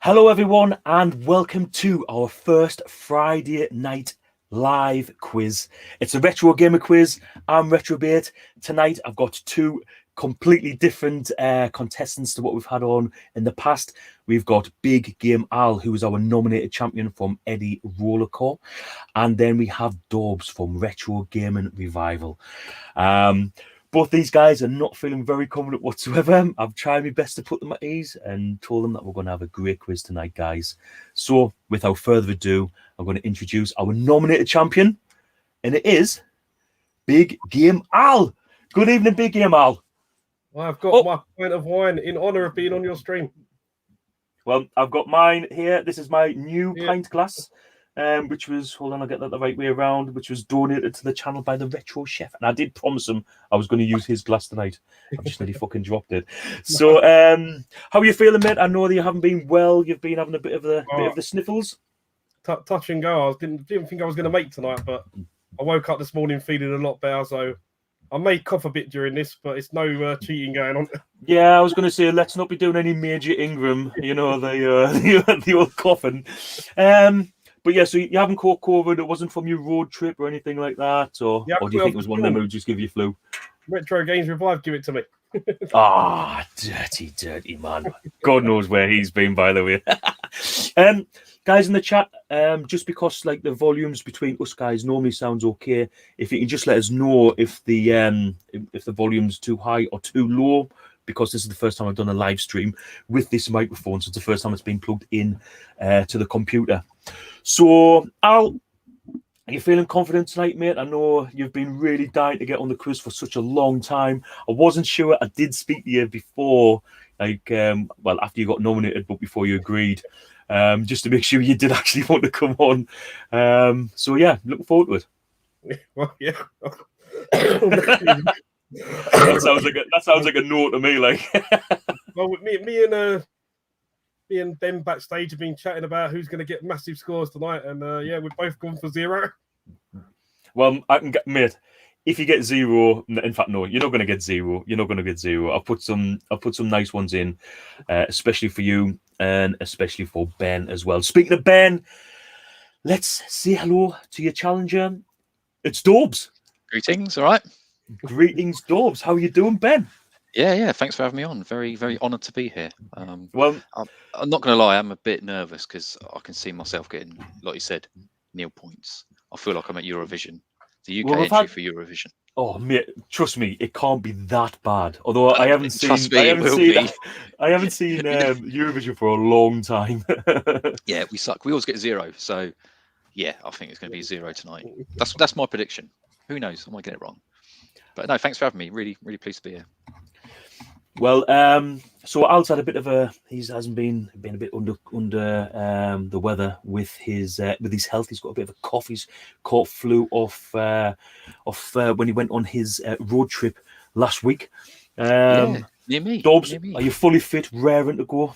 Hello, everyone, and welcome to our first Friday night live quiz. It's a retro gamer quiz. I'm Retrobait. Tonight, I've got two completely different contestants to what we've had on in the past. We've got Big Game Al, who is our nominated champion from Eddie Rollercore, and then we have Dawbs from Retro Gaming Revival. Both these guys are not feeling very confident whatsoever. I've tried my best to put them at ease and told them that we're going to have a great quiz tonight, guys. So, without further ado, I'm going to introduce our nominated champion, and it is Big Game Al. Good evening, Big Game Al. I've got my pint of wine in honour of being on your stream. Well, I've got mine here. This is my new pint glass. Which was, hold on, I'll get that the right way around, which was donated to the channel by the Retro Chef. And I did promise him I was going to use his glass tonight. I've just nearly fucking dropped it. So, how are you feeling, mate? I know that you haven't been well. You've been having a bit of the sniffles. Touch and go. I didn't think I was going to make tonight, but I woke up this morning feeling a lot better. So I may cough a bit during this, but it's no cheating going on. Yeah, I was going to say, let's not be doing any major Ingram, the old coughing. But yeah, so you haven't caught COVID. It wasn't from your road trip or anything like that, or do you think it was one of them who just give you flu? Retro Games Revive, give it to me. Dirty man. God knows where he's been, by the way. Guys in the chat, just because like the volumes between us guys normally sounds okay, if you can just let us know if the volume's too high or too low, because this is the first time I've done a live stream with this microphone, so it's the first time it's been plugged in to the computer. So, Al, are you feeling confident tonight, mate? I know you've been really dying to get on the quiz for such a long time. I wasn't sure. I did speak to you before, after you got nominated, but before you agreed, just to make sure you did actually want to come on. So, yeah, looking forward to it. Well, yeah. That sounds like a no to me. Like, well, me and Ben backstage have been chatting about who's going to get massive scores tonight, and we've both gone for 0. Well, I can get, mate. If you get 0, in fact, no, you're not going to get 0. You're not going to get 0. I'll put some nice ones in, especially for you and especially for Ben as well. Speaking of Ben, let's say hello to your challenger. It's Dawbs. Greetings, all right. Greetings, Dawbs. How are you doing, Ben? Yeah. Thanks for having me on. Very, very honoured to be here. Well, I'm not going to lie. I'm a bit nervous because I can see myself getting, like you said, nil points. I feel like I'm at Eurovision, the UK entry for Eurovision. Oh, mate, trust me, it can't be that bad. Although I haven't seen Eurovision for a long time. Yeah, we suck. We always get 0. So, yeah, I think it's going to be 0 tonight. That's my prediction. Who knows? I might get it wrong. But no, thanks for having me. Really, really pleased to be here. Well, so Al's had a bit of he hasn't been a bit under the weather with his health. He's got a bit of a cough. He's caught flu off when he went on his road trip last week. Near me. Dawbs, are you fully fit, raring to go?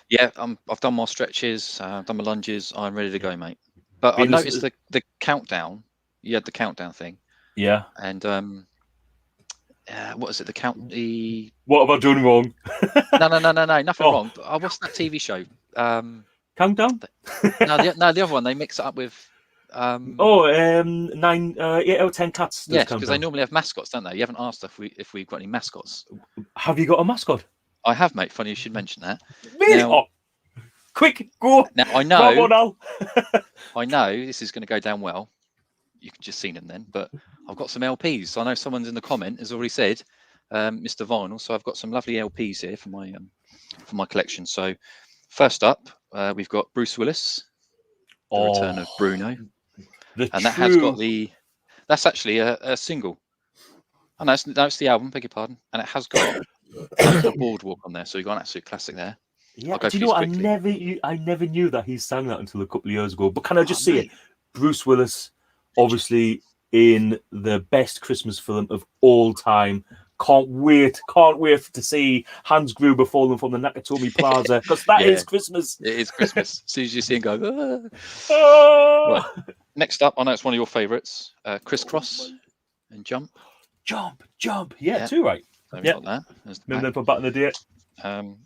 Yeah, I've done my stretches, done my lunges. I'm ready to go, mate. But I noticed the countdown. You had the countdown thing. Yeah. And what is it? What have I done wrong? No, nothing wrong. But what's that TV show? Countdown? No, the other one. They mix it up with. 8 out of 10 cats. Yeah, because they normally have mascots, don't they? You haven't asked if we've got any mascots. Have you got a mascot? I have, mate. Funny you should mention that. Really? Now, quick, go. Now I know. Come on, Al. I know this is going to go down well. You could just seen them then, but I've got some LPs. I know someone's in the comment has already said, Mr. Vinyl. So I've got some lovely LPs here for my collection. So first up, we've got Bruce Willis, The Return of Bruno, and that has got that's actually a single. Oh, no, it's the album. Beg your pardon, and it has got the Boardwalk on there. So you've got an absolute classic there. Yeah, do you know what? I never knew that he sang that until a couple of years ago. But can I just say it? Bruce Willis, obviously in the best Christmas film of all time. Can't wait to see Hans Gruber falling from the Nakatomi Plaza, because that is Christmas. It is Christmas. As soon as you see him go, Right. Next up, I know it's one of your favourites, Crisscross and Jump. Jump. Yeah, too right. Got that. Remember them from back in the day. And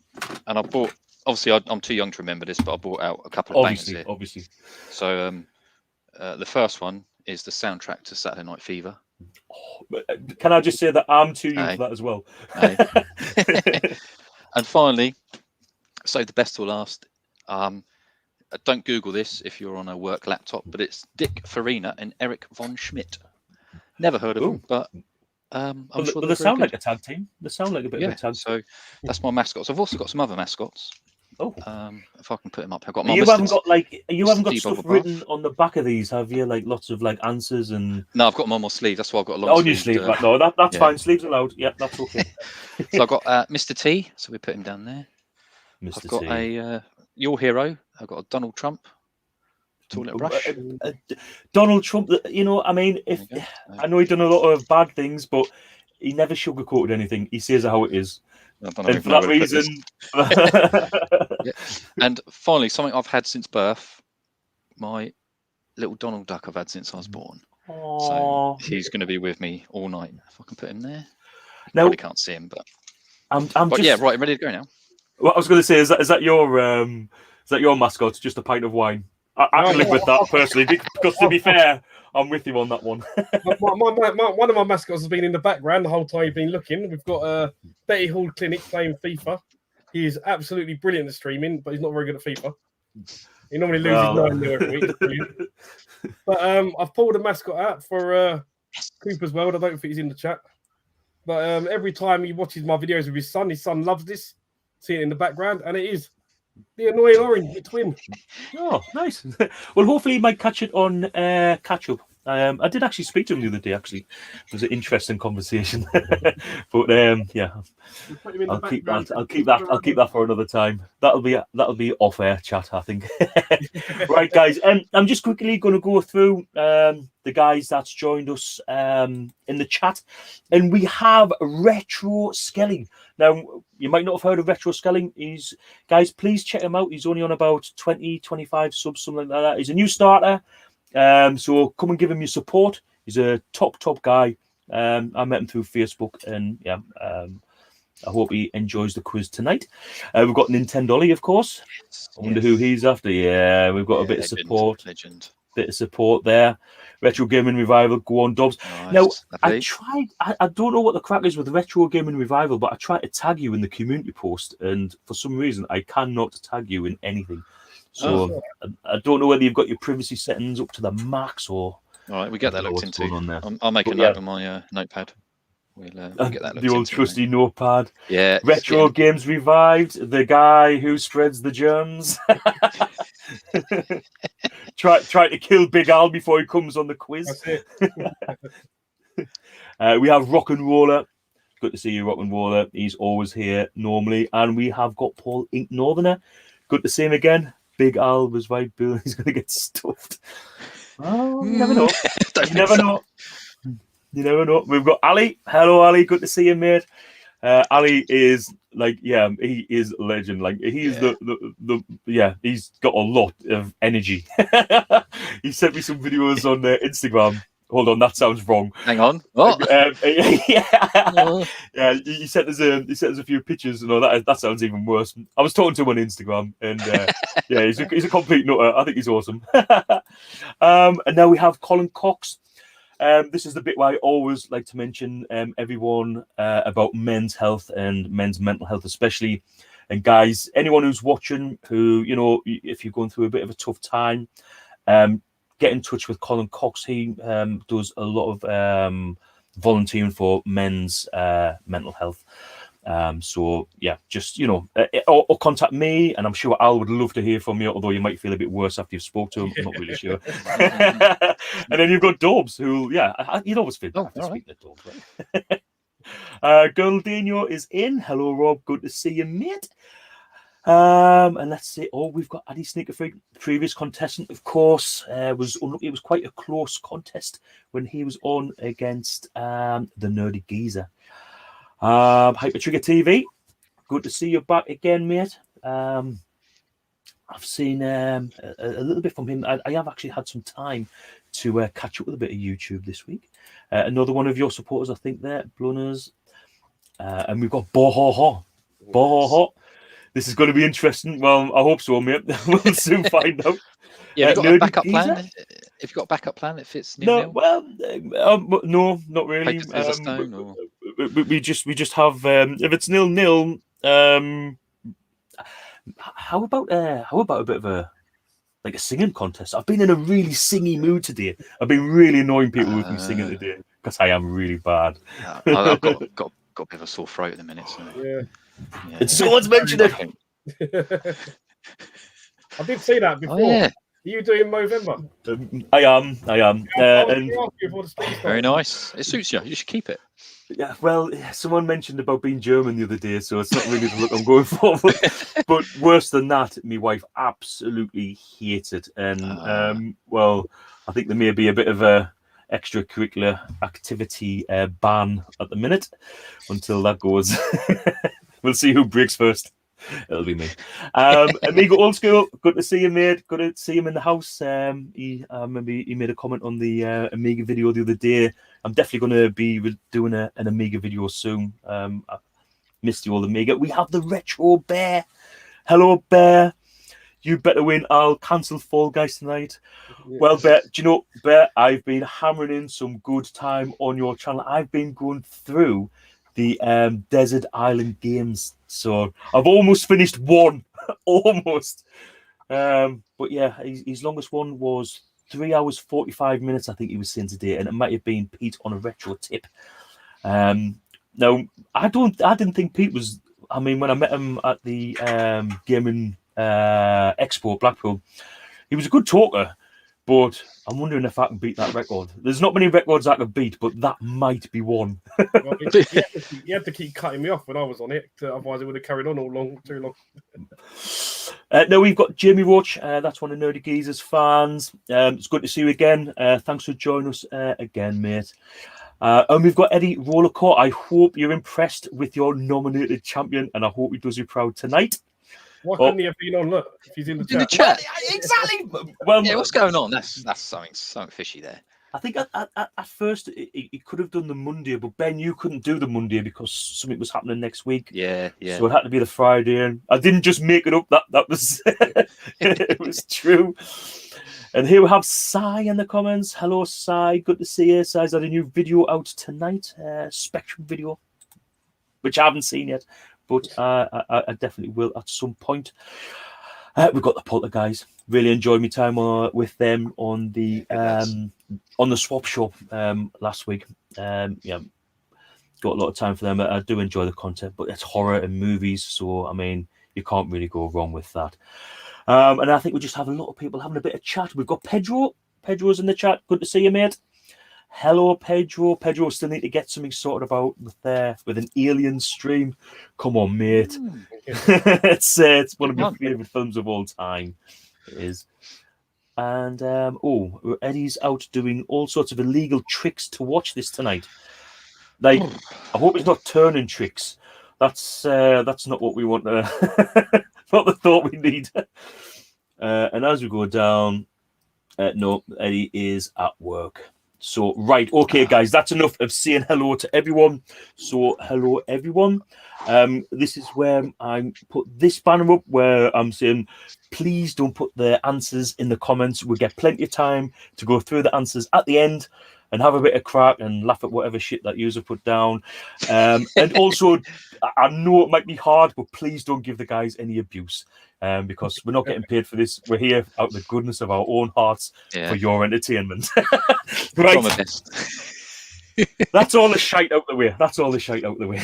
I bought obviously I'm too young to remember this, but I brought out a couple of bangers here. Obviously. So the first one is the soundtrack to Saturday Night Fever. Can I just say that I'm too young Aye. for that as well? Aye. And finally, save the best till last. Don't Google this if you're on a work laptop, but it's Dick Farina and Eric von Schmidt. Never heard of them, but I'm sure they sound like a tag team. They sound like a bit of a tag. So that's my mascots. I've also got some other mascots. Oh, if I can put them up, I've got my. You haven't got Steve stuff Bubble written Bath. on the back of these, have you? Like lots of like answers and. No, I've got them on my sleeve. That's why I've got a long on your sleeve. No, that's fine. Sleeves allowed. Yeah, that's okay. So I've got Mr. T. So we put him down there. Mr. I've got T. a your hero. I've got a Donald Trump. Toilet brush. Donald Trump. You know, I mean, if I know he's done a lot of bad things, but he never sugarcoated anything. He says how it is. And for that reason. And finally, something I've had since birth. My little Donald Duck I've had since I was born. Aww. So he's going to be with me all night. If I can put him there. Now, Probably can't see him, but yeah, right. I'm ready to go now. What I was going to say is that your mascot? Just a pint of wine. I can live with that personally, because to be fair, I'm with you on that one. One of my mascots has been in the background the whole time you've been looking. We've got Betty Hall Clinic playing FIFA. He is absolutely brilliant at streaming, but he's not very good at FIFA. He normally loses 9-0 every week. But I've pulled a mascot out for Cooper's World. I don't think he's in the chat. But every time he watches my videos with his son loves this. See it in the background, and it is the annoying orange, the twin. Oh, nice. Well, hopefully he might catch it on catch up. I did actually speak to him the other day. Actually, it was an interesting conversation. But yeah, I'll keep that for another time. That'll be off air chat, I think. Right, guys. I'm just quickly going to go through the guys that's joined us in the chat, and we have Retro Skelly. Now, you might not have heard of Retro Skelly. Guys, please check him out. He's only on about 20-25 subs, something like that. He's a new starter. So come and give him your support. He's a top guy. I met him through Facebook, and yeah, I hope he enjoys the quiz tonight. We've got Nintendo, of course. I wonder who he's after. Yeah, we've got a bit of support. Bit of support there. Retro Gaming Revival, go on, Dawbs. Nice. Now, I tried. I don't know what the crack is with Retro Gaming Revival, but I tried to tag you in the community post, and for some reason, I cannot tag you in anything. So I don't know whether you've got your privacy settings up to the max or. All right, we get that looked into. I'll make a note on my notepad. We'll get that the old trusty notepad. Yeah. Retro Games Revived, the guy who spreads the germs. Try to kill Big Al before he comes on the quiz. We have Rock and Roller. Good to see you, Rock and Roller. He's always here normally. And we have got Paul Ink Northerner. Good to see him again. Big Al was right, Bill. He's going to get stuffed. Oh, you never know. You never know. You never know. We've got Ali. Hello, Ali. Good to see you, mate. Ali is like, yeah, he is a legend. Like, he's he's got a lot of energy. He sent me some videos on Instagram. Hold on, that sounds wrong. Hang on. What? Yeah, he sent us a few pictures. No, that sounds even worse. I was talking to him on Instagram, and yeah, he's a complete nutter. I think he's awesome. And now we have Colin Cox. This is the bit where I always like to mention everyone about men's health and men's mental health, especially. And guys, anyone who's watching, who, you know, if you're going through a bit of a tough time, get in touch with Colin Cox. He does a lot of volunteering for men's mental health. So yeah, just, you know, or contact me, and I'm sure Al would love to hear from you, although you might feel a bit worse after you've spoke to him. I'm not really sure. And then you've got Dawbs, who, yeah, you'd always feel bad to speak to Dawbs, right? Girldino is in. Hello, Rob. Good to see you, mate. And let's see. Oh, we've got Addy Sneaker Freak, previous contestant, of course. It was quite a close contest when he was on against the Nerdy Geezer. Hyper Trigger TV, good to see you back again, mate. I've seen a little bit from him. I have actually had some time to catch up with a bit of YouTube this week. Another one of your supporters, I think, there, Blunners. And we've got Bohoho. This is going to be interesting. Well, I hope so, mate. We'll soon find out. Yeah, have you got a Nerdy backup plan? Geezer? If you've got a backup plan that fits No, nil-nil? well, no, not really. Paper, scissors, stone, or We just have if it's 0-0. How about a bit of a singing contest? I've been in a really singy mood today. I've been really annoying people with me singing today because I am really bad. I've got a bit of a sore throat at the minute. So. Yeah. And someone's mentioned it. I did see that before. Oh, yeah. Are you doing Movember? I am. And Very nice. It suits you. You should keep it. yeah, well, someone mentioned about being German the other day, so it's not really the look I'm going for. But worse than that, my wife absolutely hates it. And, well, I think there may be a bit of a extracurricular activity ban at the minute until that goes. We'll see who breaks first. It'll be me. Amigo Old School, good to see you, mate. Good to see him in the house. He made a comment on the Amiga video the other day. I'm definitely going to be doing an Amiga video soon. I missed you all, Amiga. We have the Retro Bear. Hello, Bear. You better win. I'll cancel Fall Guys tonight. Yeah. Well, Bear, do you know, Bear, I've been hammering in some good time on your channel. I've been going through the Desert Island games. So I've almost finished one. Almost. But yeah, his longest one was 3 hours, 45 minutes, I think he was saying today. And it might have been Pete on a retro tip. Now, I didn't think Pete was... I mean, when I met him at the Gaming Expo Blackpool, he was a good talker. But I'm wondering if I can beat that record. There's not many records I can beat, but that might be one. Well, you had to keep cutting me off when I was on it, otherwise it would have carried on too long. No, we've got Jamie Roach. That's one of Nerdy Geezer's fans. It's good to see you again. Thanks for joining us again, mate. And we've got Eddie Rollercourt. I hope you're impressed with your nominated champion, and I hope he does you proud tonight. Why couldn't he have been on? Look, if he's in the chat. In the chat. Well, exactly. Well, Yeah, what's going on? That's something fishy there. I think at first he could have done the Monday, but Ben, you couldn't do the Monday because something was happening next week. Yeah. So it had to be the Friday, and I didn't just make it up. That was it was true. And here we have Sai in the comments. Hello, Sai. Good to see you. Sai's had a new video out tonight, Spectrum video, which I haven't seen yet, but I definitely will at some point. We've got the Poltergeist. Really enjoyed my time with them on the swap shop last week. Yeah, got a lot of time for them. I do enjoy the content, but it's horror and movies, so I mean, you can't really go wrong with that. And I think we just have a lot of people having a bit of chat. We've got Pedro. Pedro's in the chat. Good to see you, mate. Hello, Pedro. Pedro still need to get something sorted about with an alien stream. Come on, mate. It's one of my favourite films of all time. It is. And Eddie's out doing all sorts of illegal tricks to watch this tonight. Like, I hope he's not turning tricks. That's not what we want. Not the thought we need. And as we go down, no, Eddie is at work. So, right, okay, guys, that's enough of saying hello to everyone. So, hello, everyone. This is where I put this banner up where I'm saying, please don't put the answers in the comments. We'll get plenty of time to go through the answers at the end and have a bit of crack and laugh at whatever shit that user put down. And also, I know it might be hard, but please don't give the guys any abuse because we're not getting paid for this. We're here out of the goodness of our own hearts for your entertainment. Right. That's all the shite out the way.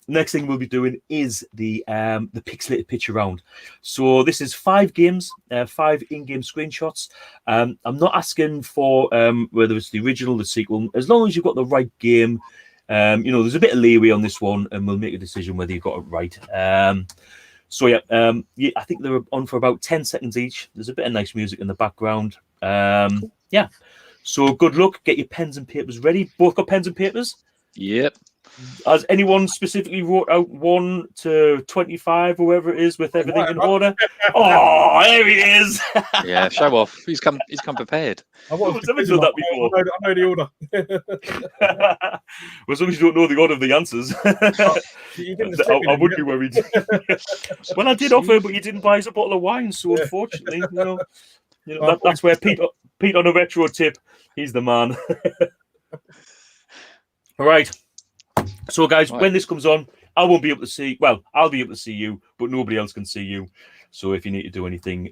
Next thing we'll be doing is the pixelated picture round. So this is 5 games, 5 in-game screenshots. I'm not asking for whether it's the original, the sequel. As long as you've got the right game, there's a bit of leeway on this one, and we'll make a decision whether you got it right. So I think they're on for about 10 seconds each. There's a bit of nice music in the background. Yeah. So good luck. Get your pens and papers ready. Both got pens and papers? Yep. Has anyone specifically wrote out 1 to 25, whoever it is, with everything in order? Oh, there he is. Yeah, show off. He's come prepared. I watched Someone's done that before. I know the order. Well, as long as you don't know the order of the answers, You didn't I would be worried. Well, I did offer, but you didn't buy us a bottle of wine, so unfortunately, that's where Pete on a retro tip, he's the man. All right. So, guys, when this comes on, I won't be able to see. Well, I'll be able to see you, but nobody else can see you. So, if you need to do anything,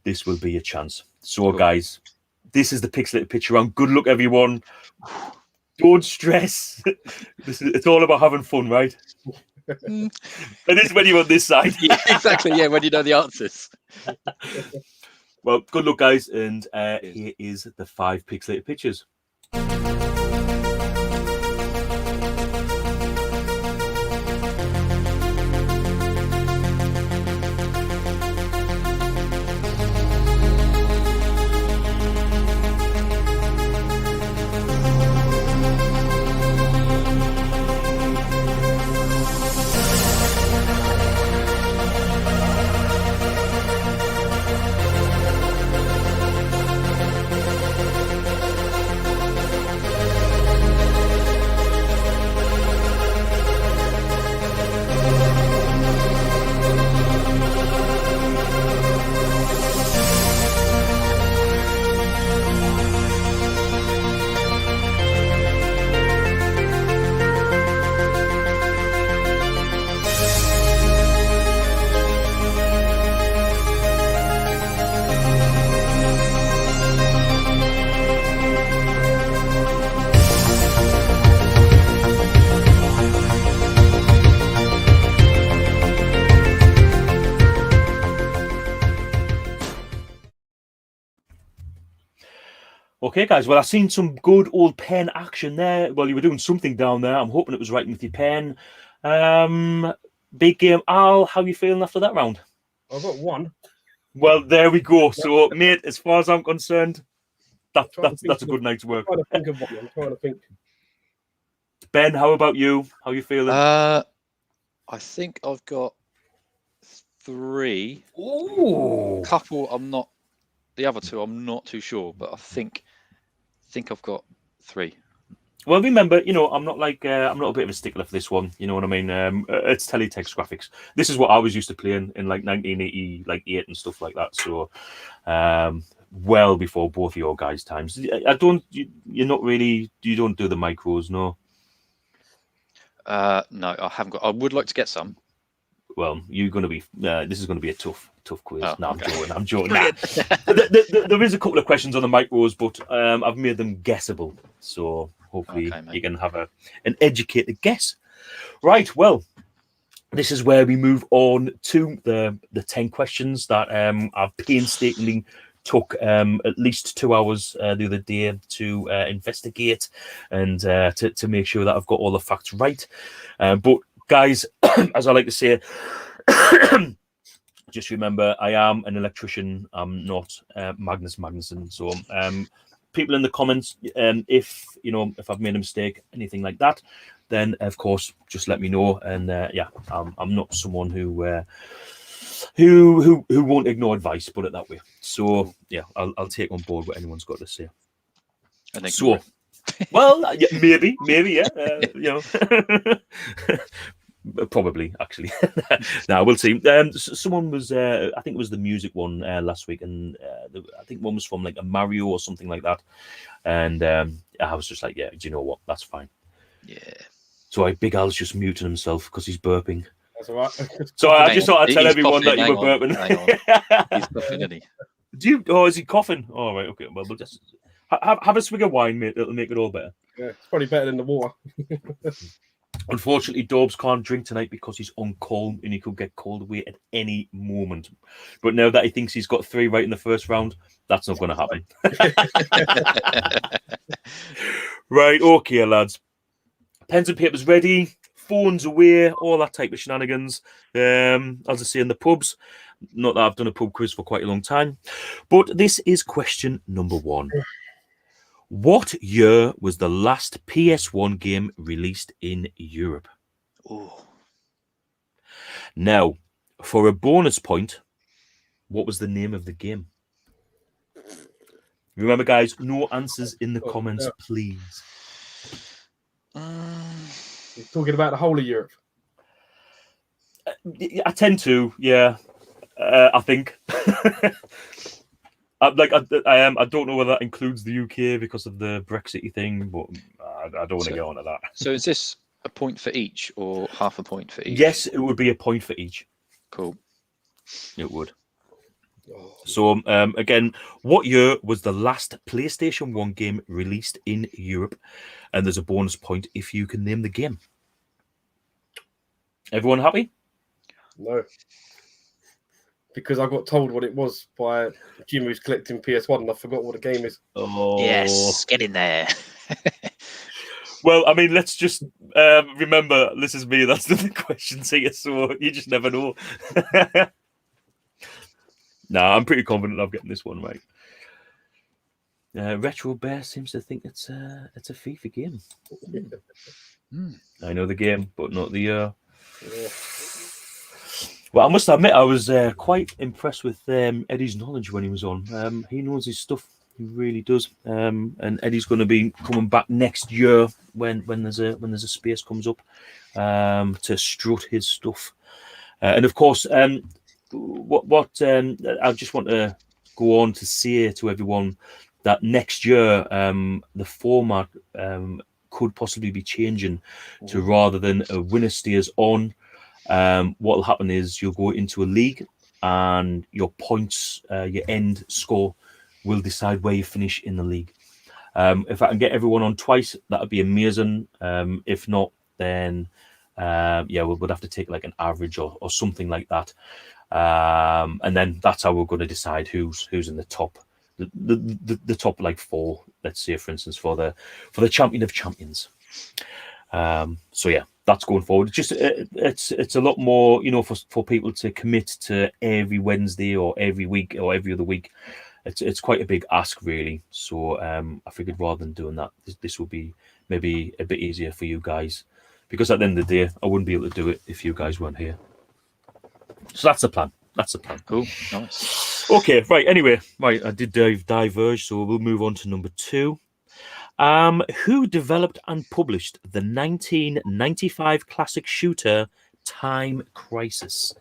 this will be your chance. So, guys, this is the pixelated picture round. Good luck, everyone. Don't stress. It's all about having fun, right? It is when you're on this side. Yeah, exactly. Yeah, when you know the answers. Well, good luck, guys. And here is the 5 pixelated pictures. Okay, guys. Well, I've seen some good old pen action there. Well, you were doing something down there. I'm hoping it was writing with your pen. Big game. Al, how are you feeling after that round? I've got 1. Well, there we go. So, mate, as far as I'm concerned, that's a good night's work. I'm trying to think of one. I'm trying to think. Ben, how about you? How are you feeling? I think I've got 3. Ooh. Couple, I'm not. The other 2, I'm not too sure, but I think I've got 3. Well, remember, I'm not like I'm not a bit of a stickler for this one. You know what I mean? It's teletext graphics. This is what I was used to playing in like 1988 and stuff like that. So, well before both of your guys' times. You're not really. You don't do the micros, no. No, I haven't got. I would like to get some. Well, you're going to be. This is going to be a tough quiz. Oh, no, okay. I'm joking. Nah. There is a couple of questions on the micros, but I've made them guessable. So hopefully you can have an educated guess. Right. Well, this is where we move on to the 10 questions that I've painstakingly took at least 2 hours the other day to investigate and to make sure that I've got all the facts right. But guys, as I like to say, just remember, I am an electrician. I'm not Magnus Magnusson. So people in the comments, if I've made a mistake, anything like that, then of course just let me know. And I'm not someone who won't ignore advice, put it that way. So yeah, I'll take on board what anyone's got to say. And so, well, maybe, yeah, probably actually. Now we'll see. Someone was, I think it was the music one last week, and I think one was from like a Mario or something like that. And I was just like, yeah, do you know what? That's fine. Yeah. So Big Al's just muting himself because he's burping. That's all right. So I just thought I'd tell everyone that you were burping. He's coughing, isn't he? Is he coughing? All right, okay. Well, we'll just have a swig of wine, mate. It'll make it all better. Yeah, it's probably better than the water. Unfortunately, Dawbs can't drink tonight because he's on call and he could get called away at any moment. But now that he thinks he's got 3 right in the first round, that's not going to happen. Right, okay, lads. Pens and papers ready, phones away, all that type of shenanigans. As I say in the pubs, not that I've done a pub quiz for quite a long time, but this is question number 1. What year was the last PS1 game released in Europe? Oh, Now, for a bonus point, what was the name of the game? Remember, guys, no answers in the comments, please. You're talking about the whole of Europe. I tend to, yeah. I think. I don't know whether that includes the UK because of the Brexit thing, but I don't want to get on to that. So is this a point for each or half a point for each? Yes, it would be a point for each. Cool. It would. So, again, what year was the last PlayStation 1 game released in Europe? And there's a bonus point if you can name the game. Everyone happy? No. Because I got told what it was by Jim who's collecting PS1 and I forgot what the game is. Oh. Yes, get in there. Well, I mean, let's just remember, this is me. That's the questions here, so you just never know. I'm pretty confident I'm getting this one right. Retro Bear seems to think it's a FIFA game. I know the game, but not the year. Yeah. Well, I must admit, I was quite impressed with Eddie's knowledge when he was on. He knows his stuff. He really does. And Eddie's going to be coming back next year when there's a space comes up to strut his stuff. And of course, what I just want to go on to say to everyone that next year the format could possibly be changing to, rather than a winner stays on, what will happen is you'll go into a league and your points, your end score will decide where you finish in the league. If I can get everyone on twice, that would be amazing. If not, then we'd have to take like an average or something like that. And then that's how we're going to decide who's in the top, the top like four, let's say, for instance, for the champion of champions. So yeah, that's going forward. Just it's a lot more, for people to commit to every Wednesday or every week or every other week. It's quite a big ask, really. So I figured rather than doing that, this will be maybe a bit easier for you guys, because at the end of the day, I wouldn't be able to do it if you guys weren't here. So that's the plan. Cool. Nice. Okay, right. Anyway, right. I did diverge, so we'll move on to number 2. Who developed and published the 1995 classic shooter Time Crisis?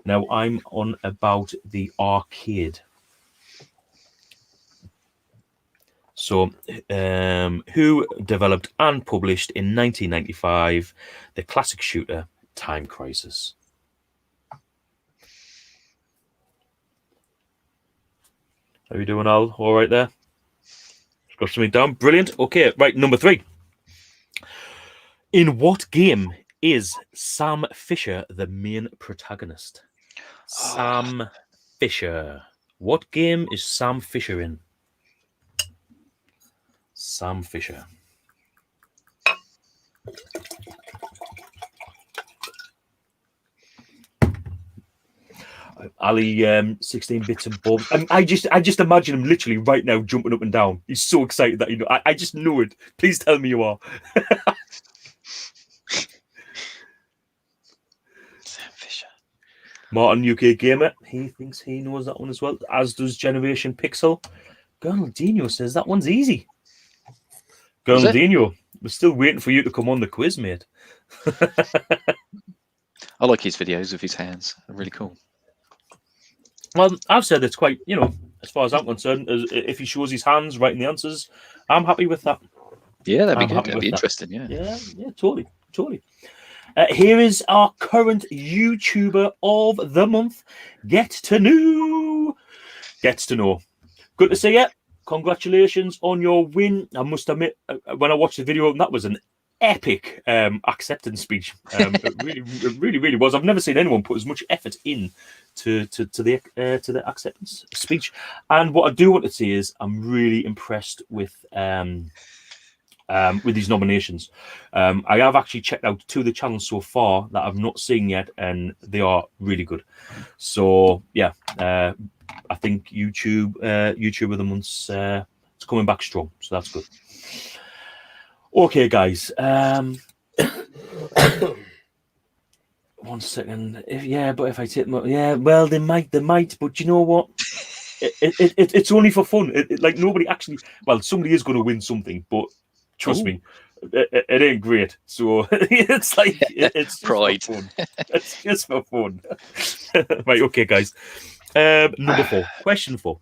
Now, I'm on about the arcade. So, who developed and published in 1995 the classic shooter Time Crisis? How are you doing, Al? All right there? Got something down. Brilliant. Okay, right. Number 3. In what game is Sam Fisher the main protagonist? Sam Fisher. What game is Sam Fisher in? Sam Fisher. Ali, 16 bits and Bob. I just imagine him literally right now jumping up and down. He's so excited that I just know it. Please tell me you are. Sam Fisher. Martin, UK Gamer. He thinks he knows that one as well, as does Generation Pixel. Gernaldinho says that one's easy. Gernaldinho, we're still waiting for you to come on the quiz, mate. I like his videos of his hands. They're really cool. Well, I've said it's quite, as far as I'm concerned, if he shows his hands writing the answers, I'm happy with that. Yeah, that'd be good. happy That'd be with that. interesting. Yeah. Yeah, totally. Here is our current YouTuber of the month. Get to know. Good to see you. Congratulations on your win. I must admit, when I watched the video, that was an epic acceptance speech. It really was. I've never seen anyone put as much effort in to the acceptance speech. And what I do want to say is I'm really impressed with these nominations. I have actually checked out 2 of the channels so far that I've not seen yet, and they are really good. So yeah, I think YouTube of the month's It's coming back strong, so that's good. Okay, guys. 1 second. If I take well, they might, but you know what? It's only for fun. Like nobody actually. Well, somebody is going to win something, but trust me, it ain't great. So it's like it's just Pride. for fun. It's just for fun. Right. Okay, guys. Number 4. Question 4.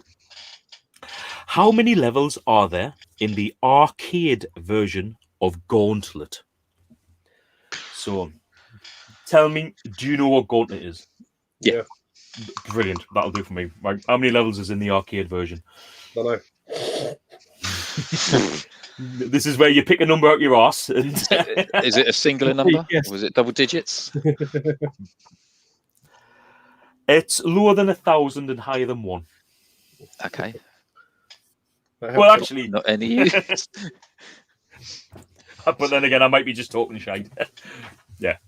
How many levels are there in the arcade version of Gauntlet? So, tell me, do you know what Gauntlet is? Yeah. Brilliant. That'll do for me. Right. How many levels is in the arcade version? Don't know. This is where you pick a number out your ass. And Is it a singular number? Yes. Or was it double digits? It's lower than 1,000 and higher than 1. Okay. Well, actually, Not any use. but then again, I might be just talking shite. Yeah.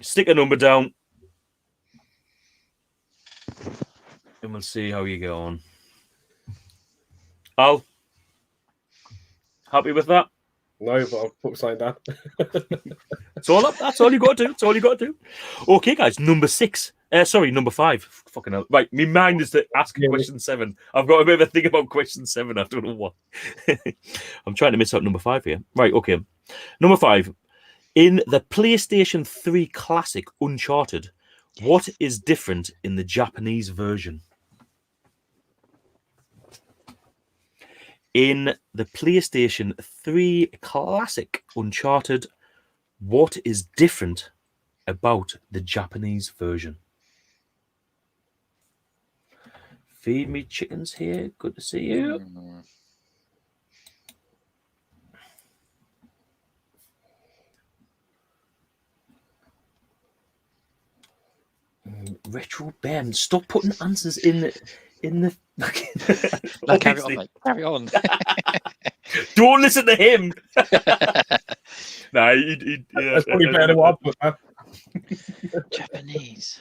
Stick a number down. And we'll see how you go on. Al, happy with that? No, but I'll put something down. That's all you got to do. That's all you got to do. Okay, guys. Number 6. Number 5. Fucking hell. Right, my mind is to ask question 7. I've got a bit of a thing about question 7. I don't know what. I'm trying to miss out number 5 here. Right, okay. Number 5. In the PlayStation 3 classic Uncharted, what is different in the Japanese version? In the PlayStation 3 classic Uncharted, what is different about the Japanese version? Feed me chickens here. Good to see you. Retro Ben, stop putting answers in the. No, carry on, mate. Carry on. Don't listen to him. Nah, That's probably better than what I put, man. Japanese.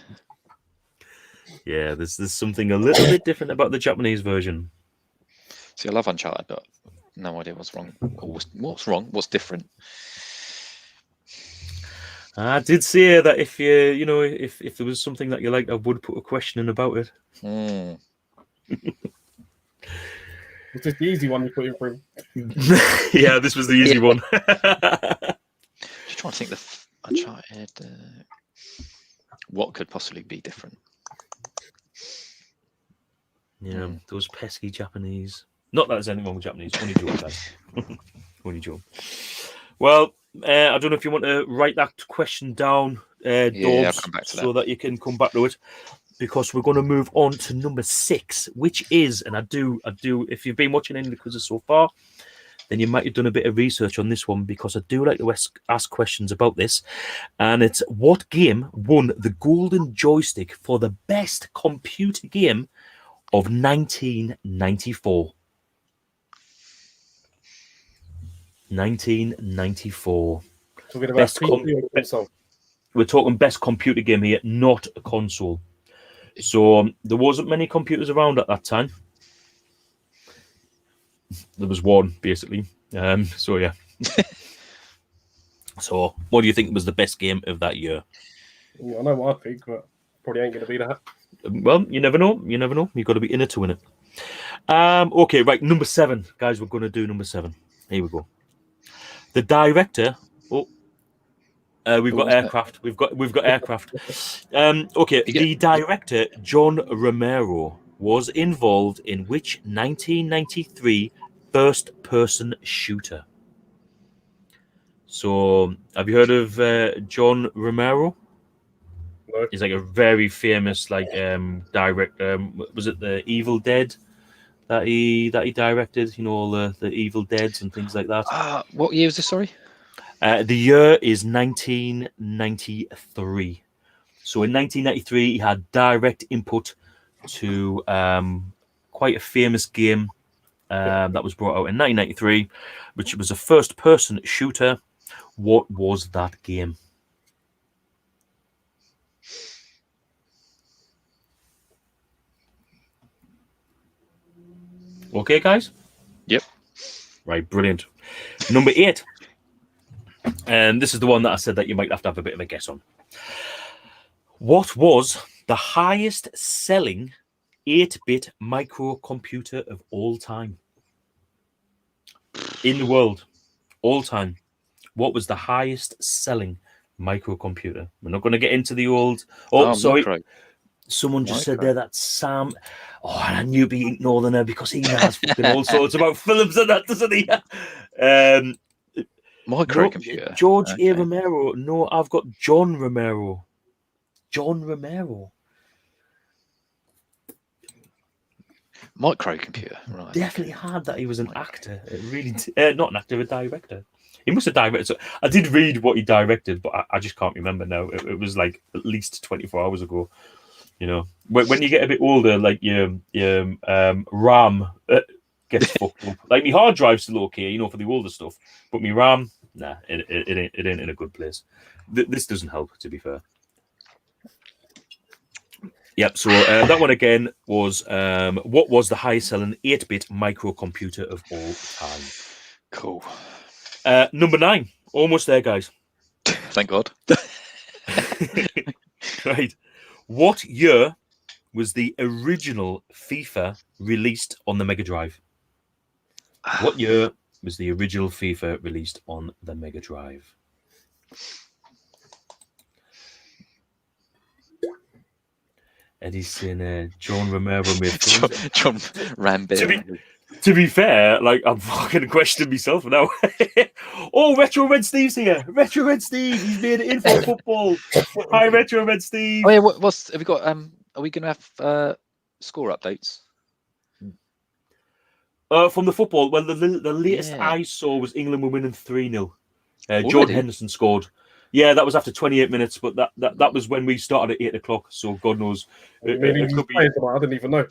Yeah, there's something a little bit different about the Japanese version. See, I love Uncharted, but no idea what's wrong. Or what's wrong? What's different? I did say that if if there was something that you liked, I would put a question in about it. It's just the easy one you put in for him. Yeah, this was the easy one. Just trying to think the Uncharted. What could possibly be different? Yeah, those pesky Japanese. Not that there's anything wrong with Japanese. Only joke, guys. Only joke. Well, I don't know if you want to write that question down, I'll Dawbs, come back to so that you can come back to it, because we're going to move on to number 6, which is, and I do. If you've been watching any of the quizzes so far, then you might have done a bit of research on this one, because I do like to ask questions about this. And it's, what game won the Golden Joystick for the best computer game of 1994? 1994. Talking about Best PC or console? We're talking best computer game here, not a console. So there wasn't many computers around at that time. There was one, basically. So yeah. So what do you think was the best game of that year? I know what I think, but probably ain't going to be that. Well, you never know. You never know. You've got to be in it to win it. Okay, right. Number 7, guys. We're going to do number 7. Here we go. The director. We've got aircraft. We've got aircraft. Okay. The director John Romero was involved in which 1993 first-person shooter? So, have you heard of John Romero? No. He's like a very famous director. Was it the Evil Dead that he directed? You know, all the Evil Deads and things like that. What year was this? Sorry. The year is 1993. So in 1993, he had direct input to quite a famous game that was brought out in 1993, which was a first-person shooter. What was that game? Okay, guys? Yep. Right, brilliant. Number 8. And this is the one that I said that you might have to have a bit of a guess on. What was the highest selling 8-bit microcomputer of all time? In the world, all time. What was the highest selling microcomputer? We're not going to get into the old... Oh, sorry. Micro. Someone just said Micro. there that Sam... Oh, and I knew it'd be Northerner because he knows fucking all sorts about Phillips and that, doesn't he? Microcomputer. George Okay. A. Romero. No, I've got John Romero. John Romero. Microcomputer. Right. Definitely had that. He was an actor. It really, not an actor, a director. He must have directed. So I did read what he directed, but I just can't remember now. It was like at least 24 hours ago. You know, when you get a bit older, like your RAM gets fucked up. Like my hard drive's still okay, you know, for the older stuff, but my RAM, nah, it ain't in a good place. This doesn't help, to be fair. Yep. So that one again was what was the highest selling 8-bit microcomputer of all time? Cool. Number 9, almost there, guys. Thank God. Right. What year was the original FIFA released on the Mega Drive? What year was the original FIFA released on the Mega Drive? Eddie's saying John Romero made John Rambert. To be fair, like I'm fucking questioning myself now. Oh, Retro Red Steve's here. Retro Red Steve, he's made it in for football. Hi, Retro Red Steve. Oh yeah, what's have we got? Are we going to have score updates? From the football, well, the latest Yeah. I saw was England were winning 3-0. Jordan Already? Henderson scored. Yeah, that was after 28 minutes, but that was when we started at 8 o'clock. So God knows, I didn't even know.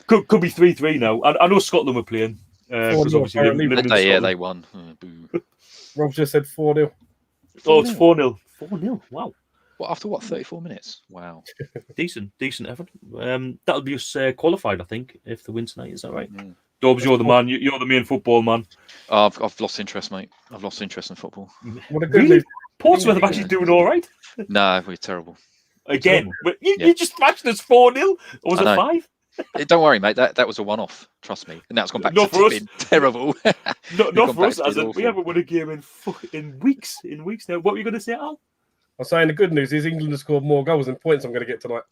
Could be 3-3 now. I know Scotland were playing because obviously living in Scotland. Yeah, they won. Boo. Rob just said 4-0. Oh, it's 4-0. 4-0. Wow. What after what? 34 minutes. Wow. Decent effort. That'll be us qualified, I think, if they win tonight. Is that right? Mm. Dawbs, you're the man. You're the main football man. Oh, I've lost interest, mate. I've lost interest in football. What a good Really? Portsmouth are actually doing all right. No, we're terrible. Again, but you just matched us 4-0. Or was it 5? Don't worry, mate. That was a one-off. Trust me. And now it's gone back Not to for us. being terrible. Not for us, as awful. we haven't won a game in weeks. Now, what were you going to say, Al? I'm saying the good news is England has scored more goals than points I'm going to get tonight.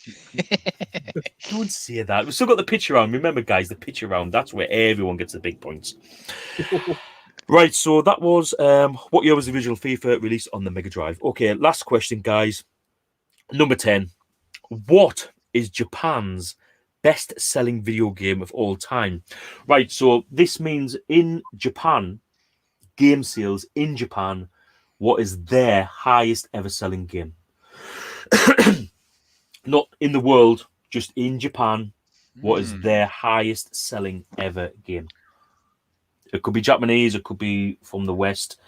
Don't say that. We've still got the pitch around. Remember, guys, the pitch around. That's where everyone gets the big points. Right, so that was what year was the original FIFA released on the Mega Drive? Okay, last question, guys. Number 10. What is Japan's best-selling video game of all time? Right, so this means in Japan, game sales in Japan, what is their highest ever selling game? Not in the world, just in Japan. What is their highest selling ever game? It could be Japanese, it could be from the West,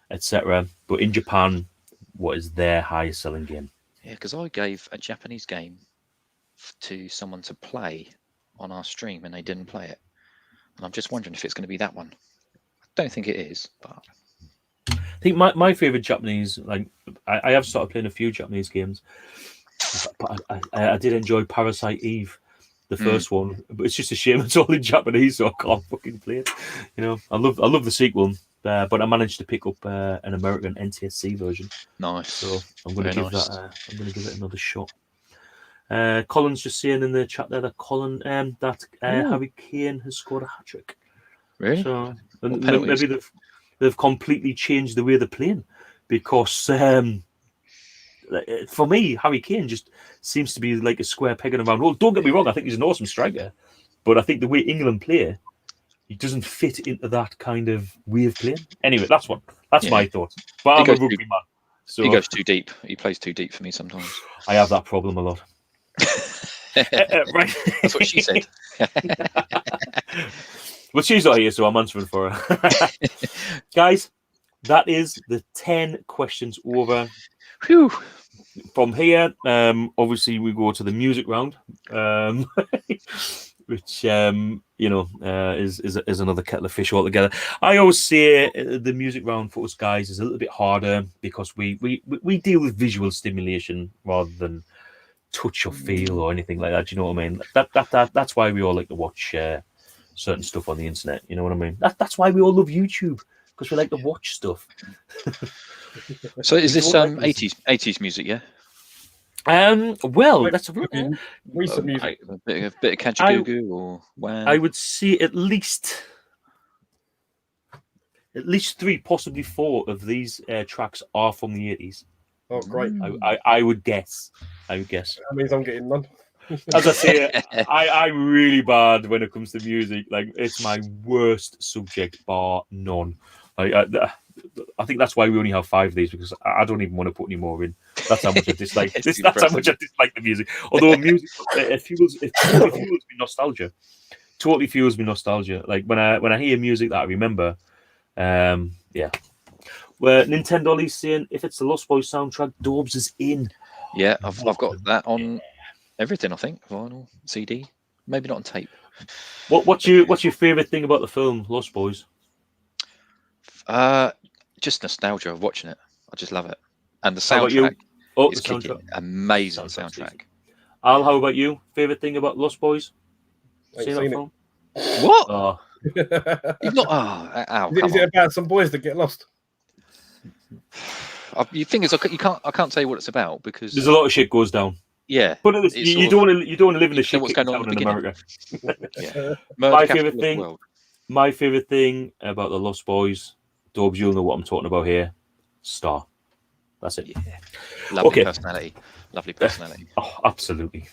etc. But in Japan, what is their highest selling game? Yeah, because I gave a Japanese game to someone to play on our stream and they didn't play it. And I'm just wondering if it's going to be that one. I don't think it is, but I think my favorite Japanese, like I have started playing a few Japanese games, but I did enjoy Parasite Eve, the first one. But it's just a shame it's all in Japanese, so I can't fucking play it. You know, I love the sequel, but I managed to pick up an American NTSC version. nice. So I'm going to give nice. that. I'm going to give it another shot. Colin's just saying in the chat there that Harry Kane has scored a hat trick. Really? So and penalties? maybe they've completely changed the way they're playing, because for me, Harry Kane just seems to be like a square peg in a round hole. Don't get me wrong, I think he's an awesome striker, but I think the way England play, he doesn't fit into that kind of way of playing. Anyway, that's my thoughts. But I'm a rugby man, so He goes too deep. He plays too deep for me sometimes. I have that problem a lot. Right. That's what she said. Well, she's not here, so I'm answering for her. Guys, that is the 10 questions over. Whew. From here, obviously, we go to the music round. which is another kettle of fish altogether. I always say the music round for us guys is a little bit harder because we deal with visual stimulation rather than touch or feel or anything like that. Do you know what I mean? That's why we all like to watch certain stuff on the internet. You know what I mean? That's why we all love YouTube, because we like to watch stuff. So is this 80s music? Yeah. Well, let's have a look. Recent music. A bit of Kajagoogoo or Wham. I would say at least 3, possibly 4 of these tracks are from the 80s. Oh, great. I would guess. That means I'm getting none. As I say, I'm really bad when it comes to music. Like, it's my worst subject, bar none. I think that's why we only have 5 of these, because I don't even want to put any more in. That's how much I dislike. That's how much I dislike the music. Although music, it fuels me nostalgia. Totally fuels me nostalgia. Like when I hear music that I remember, yeah. Where Nintendo Lee's saying, if it's the Lost Boys soundtrack, Dawbs is in. Yeah, I've got that on everything. I think vinyl, CD, maybe not on tape. What's your favorite thing about the film Lost Boys? Just nostalgia of watching it. I just love it, and the How about you? soundtrack Oh, is the soundtrack. kicking. Amazing soundtrack. Al, how about you? Favorite thing about Lost Boys? Ain't Seen that seen film? What? Oh, You've not? Oh, Al, Is it about some boys that get lost? You think is I can't tell you what it's about because there's a lot of shit goes down. Yeah, But you don't want to live in the shit what's kicking going on down in America. yeah. My favorite thing about the Lost Boys, Dawbs, you'll know what I'm talking about here. Star. That's it. Yeah. Lovely Okay. personality. Lovely personality. Oh, absolutely.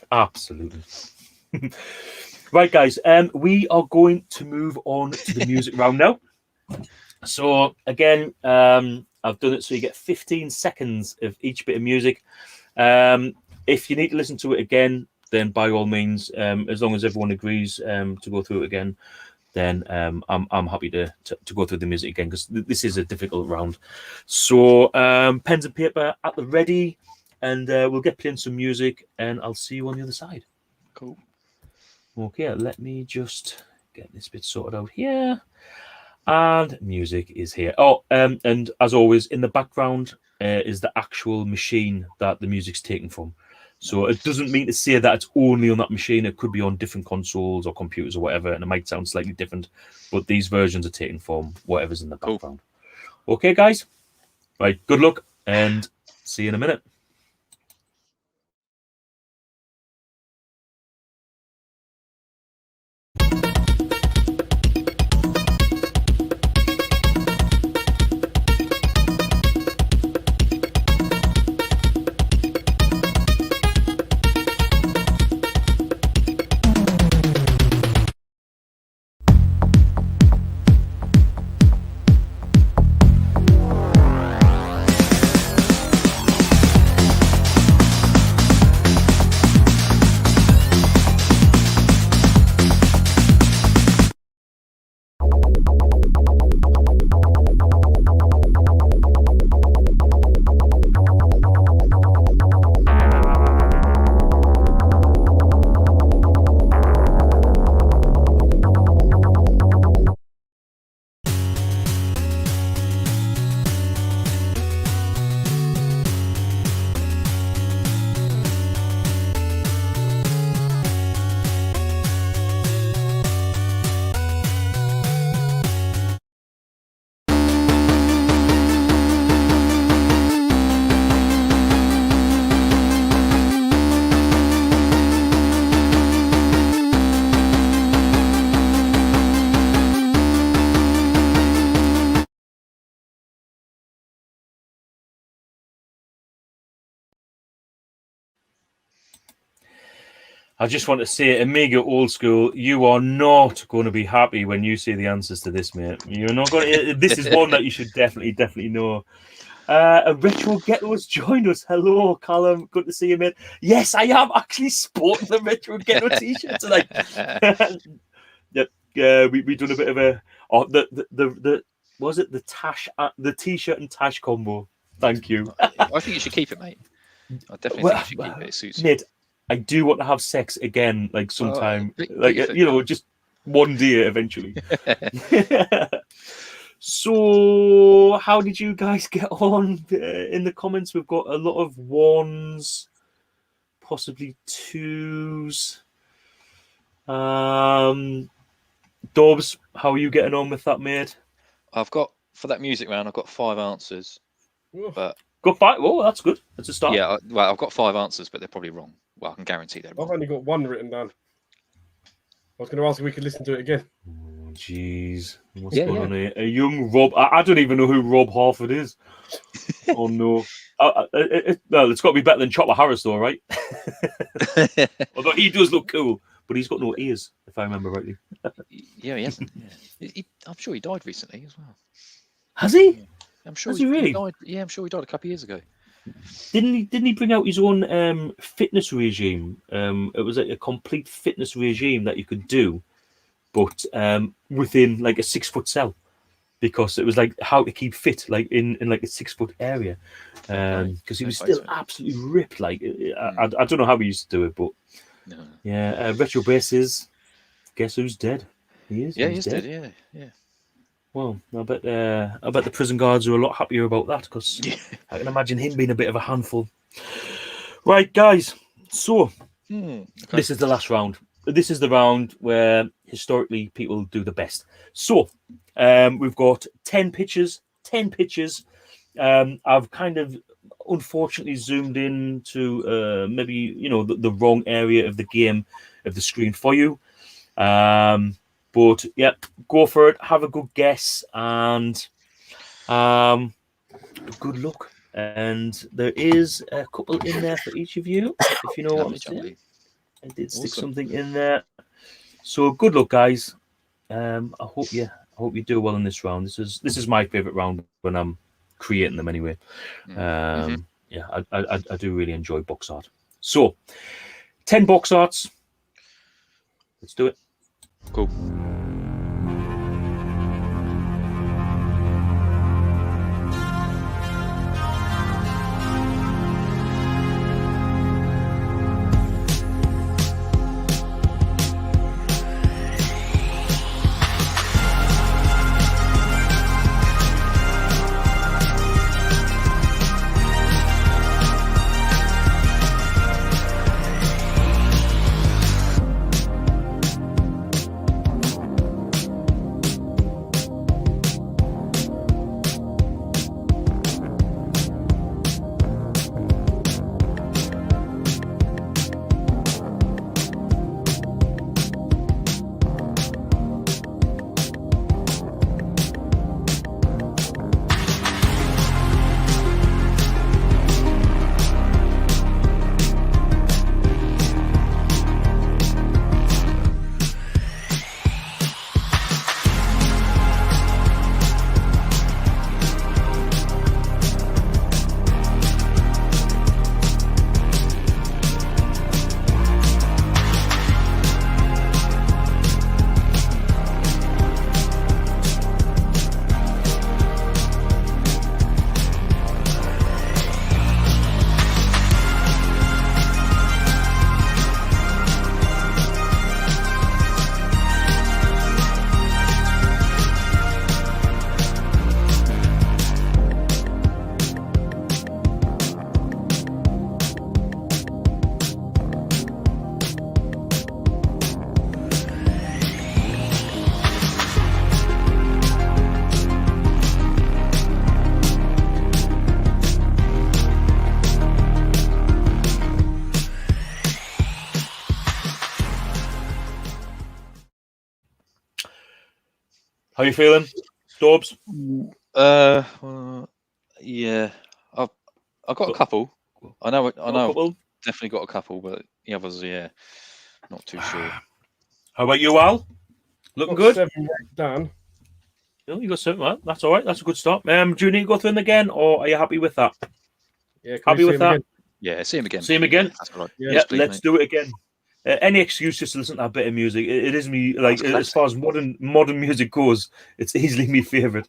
Right, guys. We are going to move on to the music round now. So again, I've done it so you get 15 seconds of each bit of music. If you need to listen to it again, then by all means, as long as everyone agrees to go through it again, then I'm happy to go through the music again, because this is a difficult round. So pens and paper at the ready, and we'll get playing some music, and I'll see you on the other side. Cool. Okay, let me just get this bit sorted out here. And music is here. Oh, and as always, in the background is the actual machine that the music's taken from. So it doesn't mean to say that it's only on that machine. It could be on different consoles or computers or whatever, and it might sound slightly different. But these versions are taken from whatever's in the background. Okay, guys? Right, good luck, and see you in a minute. I just want to say, Amiga Old School, you are not going to be happy when you see the answers to this, mate. You're not going to. This is one that you should definitely know. A Retro Ghetto has joined us. Hello, Callum. Good to see you, mate. Yes, I am actually sporting the Retro Ghetto t-shirt tonight. Yep. We done a bit of a was it the t-shirt and Tash combo. Thank you. I think you should keep it, mate. I definitely think you should keep it. It suits you. Mate, I do want to have sex again, like sometime, like pick you know, just one day eventually. So, how did you guys get on in the comments? We've got a lot of 1s, possibly 2s. Dawbs, how are you getting on with that, mate? I've got for that music round. I've got 5 answers, but got 5. Oh, that's good. That's a start. Yeah, well, I've got 5 answers, but they're probably wrong. Well, I can guarantee they're wrong. I've only got 1 written down. I was going to ask if we could listen to it again. Oh, jeez. What's going on here? A young Rob. I don't even know who Rob Harford is. Oh, no. Well, it's got to be better than Chopper Harris, though, right? Although he does look cool, but he's got no ears, if I remember rightly. Yeah, he hasn't. Yeah. I'm sure he died recently as well. Has he? Yeah. I'm sure Has he really? died. Yeah, I'm sure he died a couple of years ago. Didn't he bring out his own fitness regime? It was like a complete fitness regime that you could do, but within like a 6-foot cell, because it was like how to keep fit, like in like a 6-foot area, because he was still absolutely ripped. Like I don't know how he used to do it, but yeah, retro bases. Guess who's dead? He is. Yeah, he's dead. Yeah. Well, I bet the prison guards are a lot happier about that, because I can imagine him being a bit of a handful. Right, guys. So this is the last round. This is the round where historically people do the best. So we've got 10 pitches. 10 pitches. I've kind of unfortunately zoomed in to maybe the wrong area of the game, of the screen for you. But yeah, go for it. Have a good guess and good luck. And there is a couple in there for each of you, if you know what I'm saying. I did stick something in there. So good luck, guys. I hope you do well in this round. This is my favorite round when I'm creating them anyway. Yeah, I do really enjoy box art. So 10 box arts. Let's do it. Cool. How you feeling, Dawbs? Yeah, I've got a couple. I know, definitely got a couple, but the others, yeah, not too sure. How about you, Al? Looking good? 7 done. No, you got 7, right? That's all right. That's a good start. Do you need to go through them again, or are you happy with that? Yeah, happy with that? Again? Yeah, see him again. See him again? That's all right. Yeah, please, let's do it again. Any excuse just to listen to that bit of music. It is me, like, as far as modern music goes, it's easily my favourite.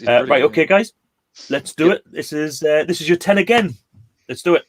Right, okay, guys, let's do it. This is your 10 again. Let's do it.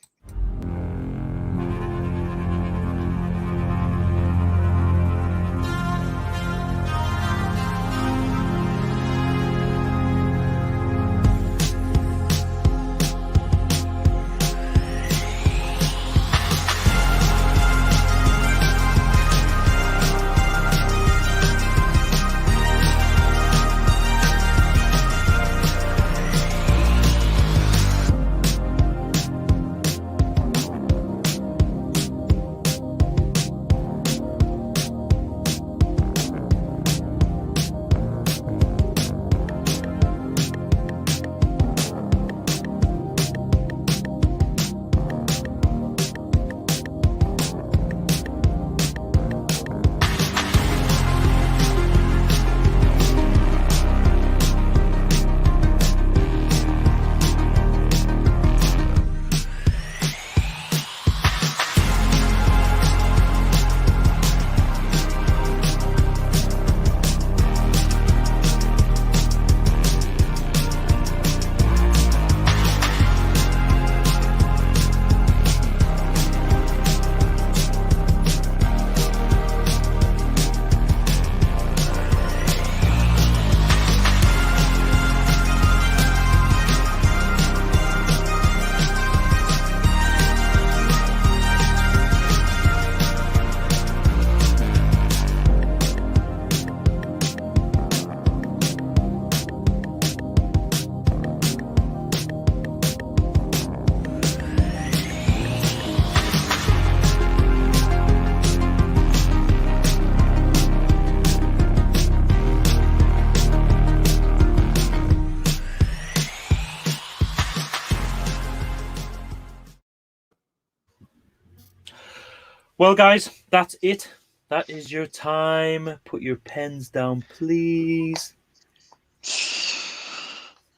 Well, guys, that's it. That is your time. Put your pens down, please.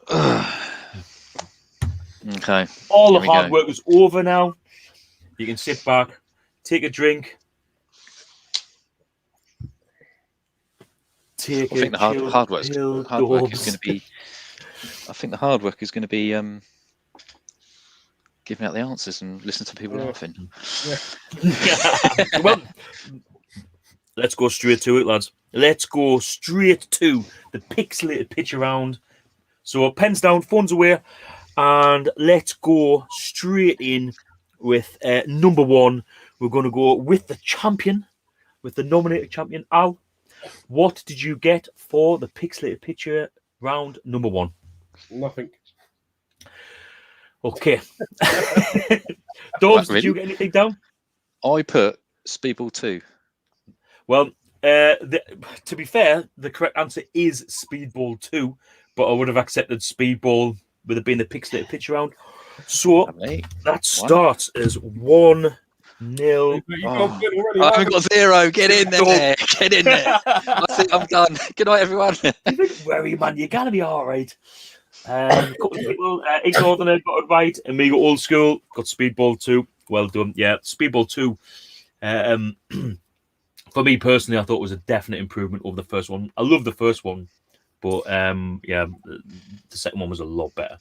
Okay. All the Here we hard go. work is over now. You can sit back, take a drink, take I think the hard work is going to be. I think the hard work is going to be giving out the answers and listening to people laughing. Well, let's go straight to it, lads. Let's go straight to the pixelated picture round. So pens down, phones away, and let's go straight in with number one. We're going to go with the champion, with the nominated champion. Al, what did you get for the pixelated picture round number one? Nothing. Okay. Dawbs, Really? did you get anything down? I put Speedball 2. Well, to be fair, the correct answer is Speedball 2, but I would have accepted Speedball with it being the pixelated picture round. So Lovely. that starts as 1-0. I haven't got 0. Get in there. Get in there. I think I'm done. Good night, everyone. You think, worry, man, you gotta be all right. A couple of people, ignored and got it right, and me got old school, got Speedball 2. Well done. Yeah, Speedball 2. For me personally, I thought it was a definite improvement over the first one. I love the first one, but yeah, the second one was a lot better.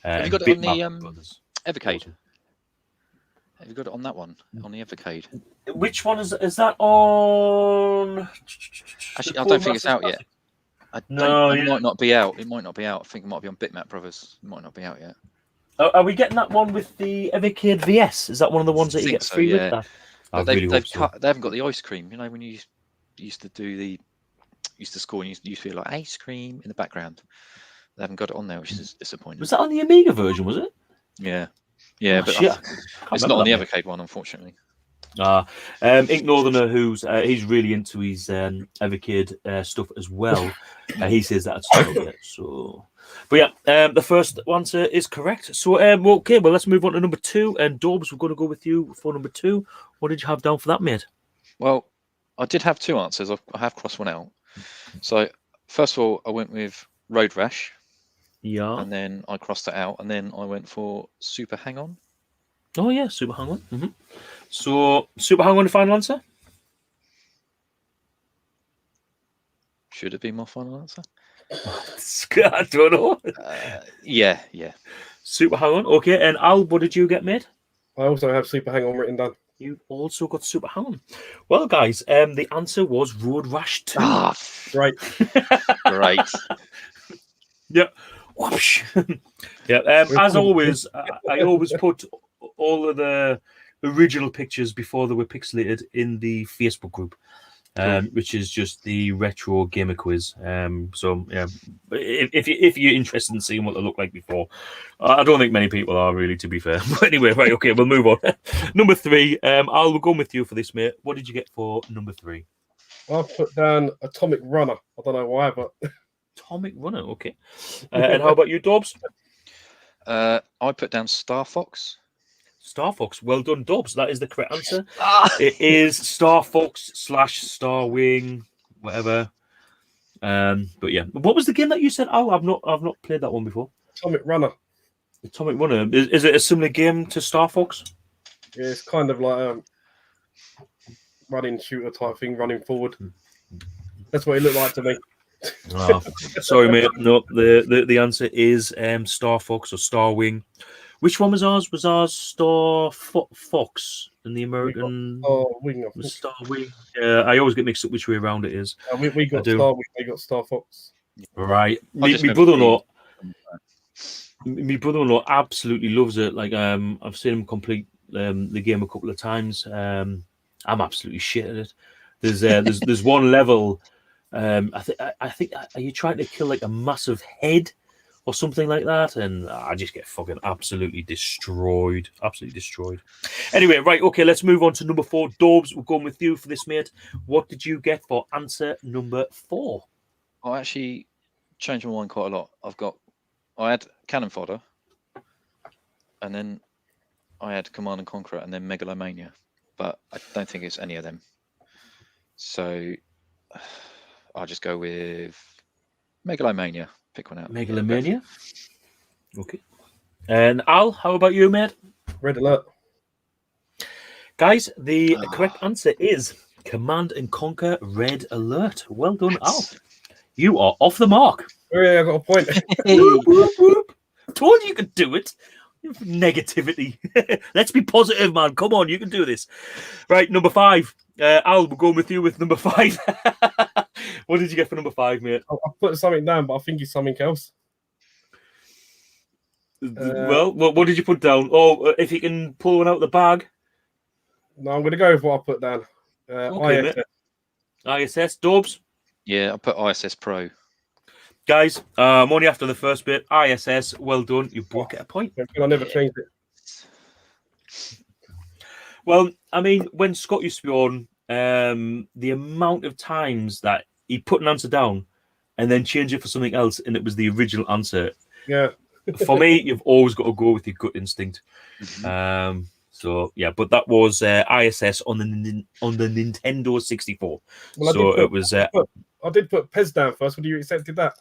Have you got it on the Evercade? Have you got it on that one? On the Evercade? Which one is that on? Actually, I don't think it's out yet. It might not be out. It might not be out. I think it might be on Bitmap Brothers. It might not be out yet. Are we getting that one with the Evercade VS? Is that one of the ones that you get free with that? But they haven't got the ice cream. You know, when you used to score and you used to feel like ice cream in the background. They haven't got it on there, which is disappointing. Was that on the Amiga version? Was it? Yeah, but it's not on the Evercade one, unfortunately. Ink Northerner, who's he's really into his Evercade stuff as well. He says that it's not yet. So, but yeah, the first answer is correct. So, okay, well, let's move on to number two. And Dawbs, we're going to go with you for number two. What did you have down for that, mate? Well, I did have two answers. I have crossed one out. So, first of all, I went with Road Rash. Yeah. And then I crossed it out, and then I went for Super Hang On. Oh yeah, Super Hang On. Mm-hmm. So Super Hang On, the final answer? Should it be my final answer? I don't know. Yeah. Super Hang On. Okay, and Al, what did you get, mate? I also have Super Hang On written down. You also got Super Hang On. Well, guys, the answer was Road Rash 2. Right. Great. Yeah. Whoosh. Yeah. As always, I always put all of the original pictures before they were pixelated in the Facebook group, which is just the Retro Gamer Quiz. So yeah, if you're interested in seeing what they look like before, I don't think many people are really, to be fair. But anyway, right, okay, we'll move on. Number three. I'll go with you for this, mate. What did you get for number three? I've put down Atomic Runner. I don't know why, but Atomic Runner, okay. And how about you, Dawbs? I put down Star Fox. Star Fox. Well done, Dawbs. That is the correct answer. It is Star Fox / Star Wing, whatever. But yeah, what was the game that you said? Oh, I've not played that one before. Atomic Runner. Atomic Runner. Is it a similar game to Star Fox? Yeah, it's kind of like a running shooter type thing, running forward. That's what it looked like to me. Oh, sorry, mate. No, the answer is Star Fox or Star Wing. Which one was ours? Was ours Star Fox and the American Wing? Star Wing. Yeah, I always get mixed up which way around it is. We got Star Wing. They got Star Fox. Right. My brother-in-law absolutely loves it. Like I've seen him complete the game a couple of times. I'm absolutely shit at it. There's one level. I think are you trying to kill like a massive head or something like that? And I just get fucking absolutely destroyed. Anyway, right, okay, let's move on to number four. Dawbs, we're going with you for this, mate. What did you get for answer number 4? I actually changed my mind quite a lot. I had Cannon Fodder, and then I had Command and Conquer, and then Megalomania. but I don't think it's any of them. So I'll just go with Megalomania. Pick one out. Megalomania. Okay. And Al, how about you, mate? Red Alert. Guys, the correct answer is Command and Conquer Red Alert. Well done, Al. You are off the mark. Oh, yeah, I got a point. Whoop, whoop, whoop. Told you could do it. Negativity. Let's be positive, man. Come on, you can do this. Right, number 5. Al, we're going with you with number 5. What did you get for number 5, mate? I put something down, but I think it's something else. Well, what did you put down? Oh, if you can pull one out of the bag. No, I'm going to go with what I put down. Okay, ISS. mate. ISS. Dawbs? Yeah, I put ISS Pro. Guys, I'm only after the first bit. ISS, well done. You both get a point. I never changed it. Well, I mean, when Scott used to be on, the amount of times that he put an answer down and then change it for something else, and it was the original answer. Yeah. For me, you've always got to go with your gut instinct. So yeah, but that was ISS on the Nintendo 64. Well, so it was. I did put Pez down first. Would you accepted that?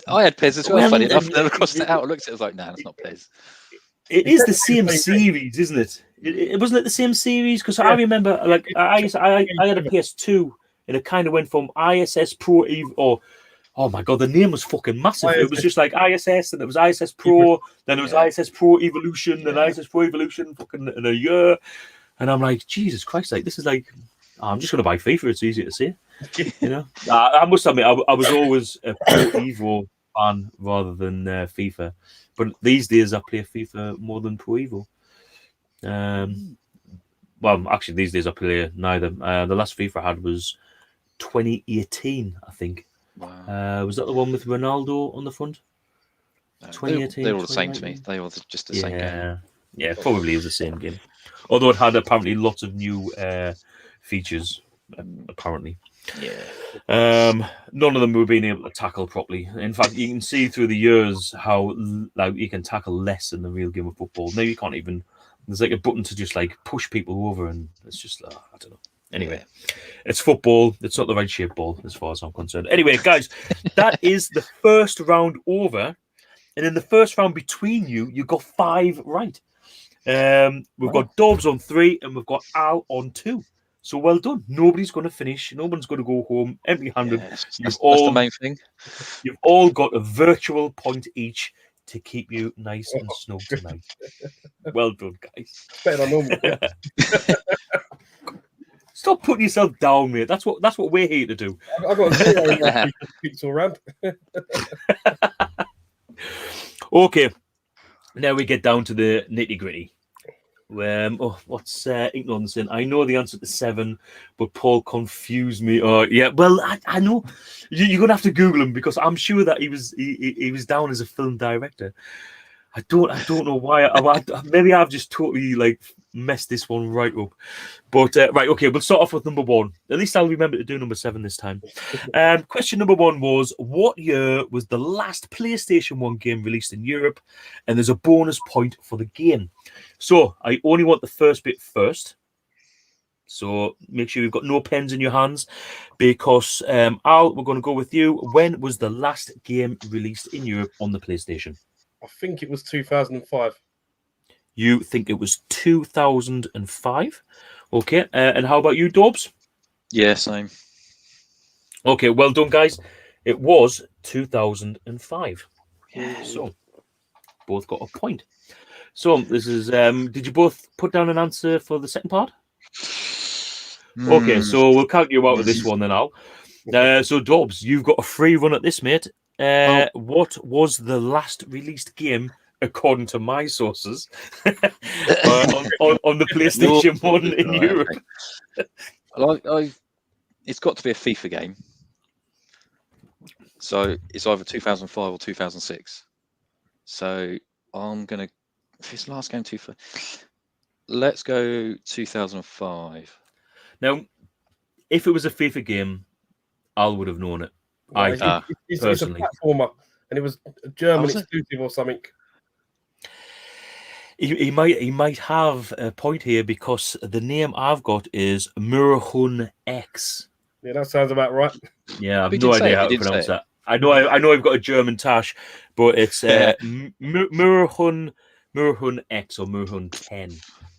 I had Pez as well. Well, funny enough, and then I crossed it out. I looked at it, I was like, nah, that's not Pez. It is the same series, isn't it? It wasn't it the same series? Because I remember, like, I had a PS2, and it kind of went from ISS Pro or. Oh my god, the name was fucking massive. It was just like ISS, and it was ISS Pro, then it was ISS Pro Evolution, then ISS Pro Evolution fucking in a year. And I'm like, Jesus Christ, like this is like I'm just gonna buy FIFA, it's easier to say. You know? I must admit I was always a Pro Evo fan rather than FIFA. But these days I play FIFA more than Pro Evo. Well, actually these days I play neither. The last FIFA I had was 2018, I think. Wow. Was that the one with Ronaldo on the front? 2018. They're all the same to me. They all just the same game. Yeah, probably is the same game. Although it had apparently lots of new features, apparently. Yeah. None of them were being able to tackle properly. In fact, you can see through the years how like you can tackle less in the real game of football. Now you can't even. There's like a button to just like push people over, and it's just I don't know. Anyway, it's football. It's not the right shape ball as far as I'm concerned. Anyway, guys, that is the first round over. And in the first round between you got 5 right. We've got Dawbs on 3 and we've got Al on 2. So well done. Nobody's going to finish. No one's going to go home empty-handed. That's the main thing. You've all got a virtual point each to keep you nice and snug tonight. Well done, guys. Better than normal. Stop putting yourself down, mate. That's what we're here to do. I got 0 pizza around. Okay, now we get down to the nitty-gritty. What's ignorance in? I know the answer to 7, but Paul confused me. Oh, yeah. Well, I know you're gonna have to Google him because I'm sure that he was down as a film director. I don't know why. Maybe I've just totally like messed this one right up. But right, okay, we'll start off with number 1. At least I'll remember to do number 7 this time. Question number 1 was, what year was the last PlayStation 1 game released in Europe? And there's a bonus point for the game. So I only want the first bit first. So make sure you've got no pens in your hands because Al, we're going to go with you. When was the last game released in Europe on the PlayStation? I think it was 2005. You think it was 2005? Okay. And how about you, Dawbs? Yeah, same. Okay, well done, guys. It was 2005. Yeah. So, both got a point. So, this is... did you both put down an answer for the second part? Okay, so we'll count you out of this one then, Al. So, Dawbs, you've got a free run at this, mate. What was the last released game, according to my sources, on the PlayStation 1 in Europe? Well, it's got to be a FIFA game. So it's either 2005 or 2006. So I'm going to... If it's last game, let's go 2005. Now, if it was a FIFA game, Al would have known it. It's a platformer, and it was a German exclusive or something. He might have a point here because the name I've got is Murahun X. Yeah, that sounds about right. Yeah, I've He no didn't say idea it, how he to didn't say pronounce it. that. I know I've got a German tash, but it's Murahun X or Murahun 10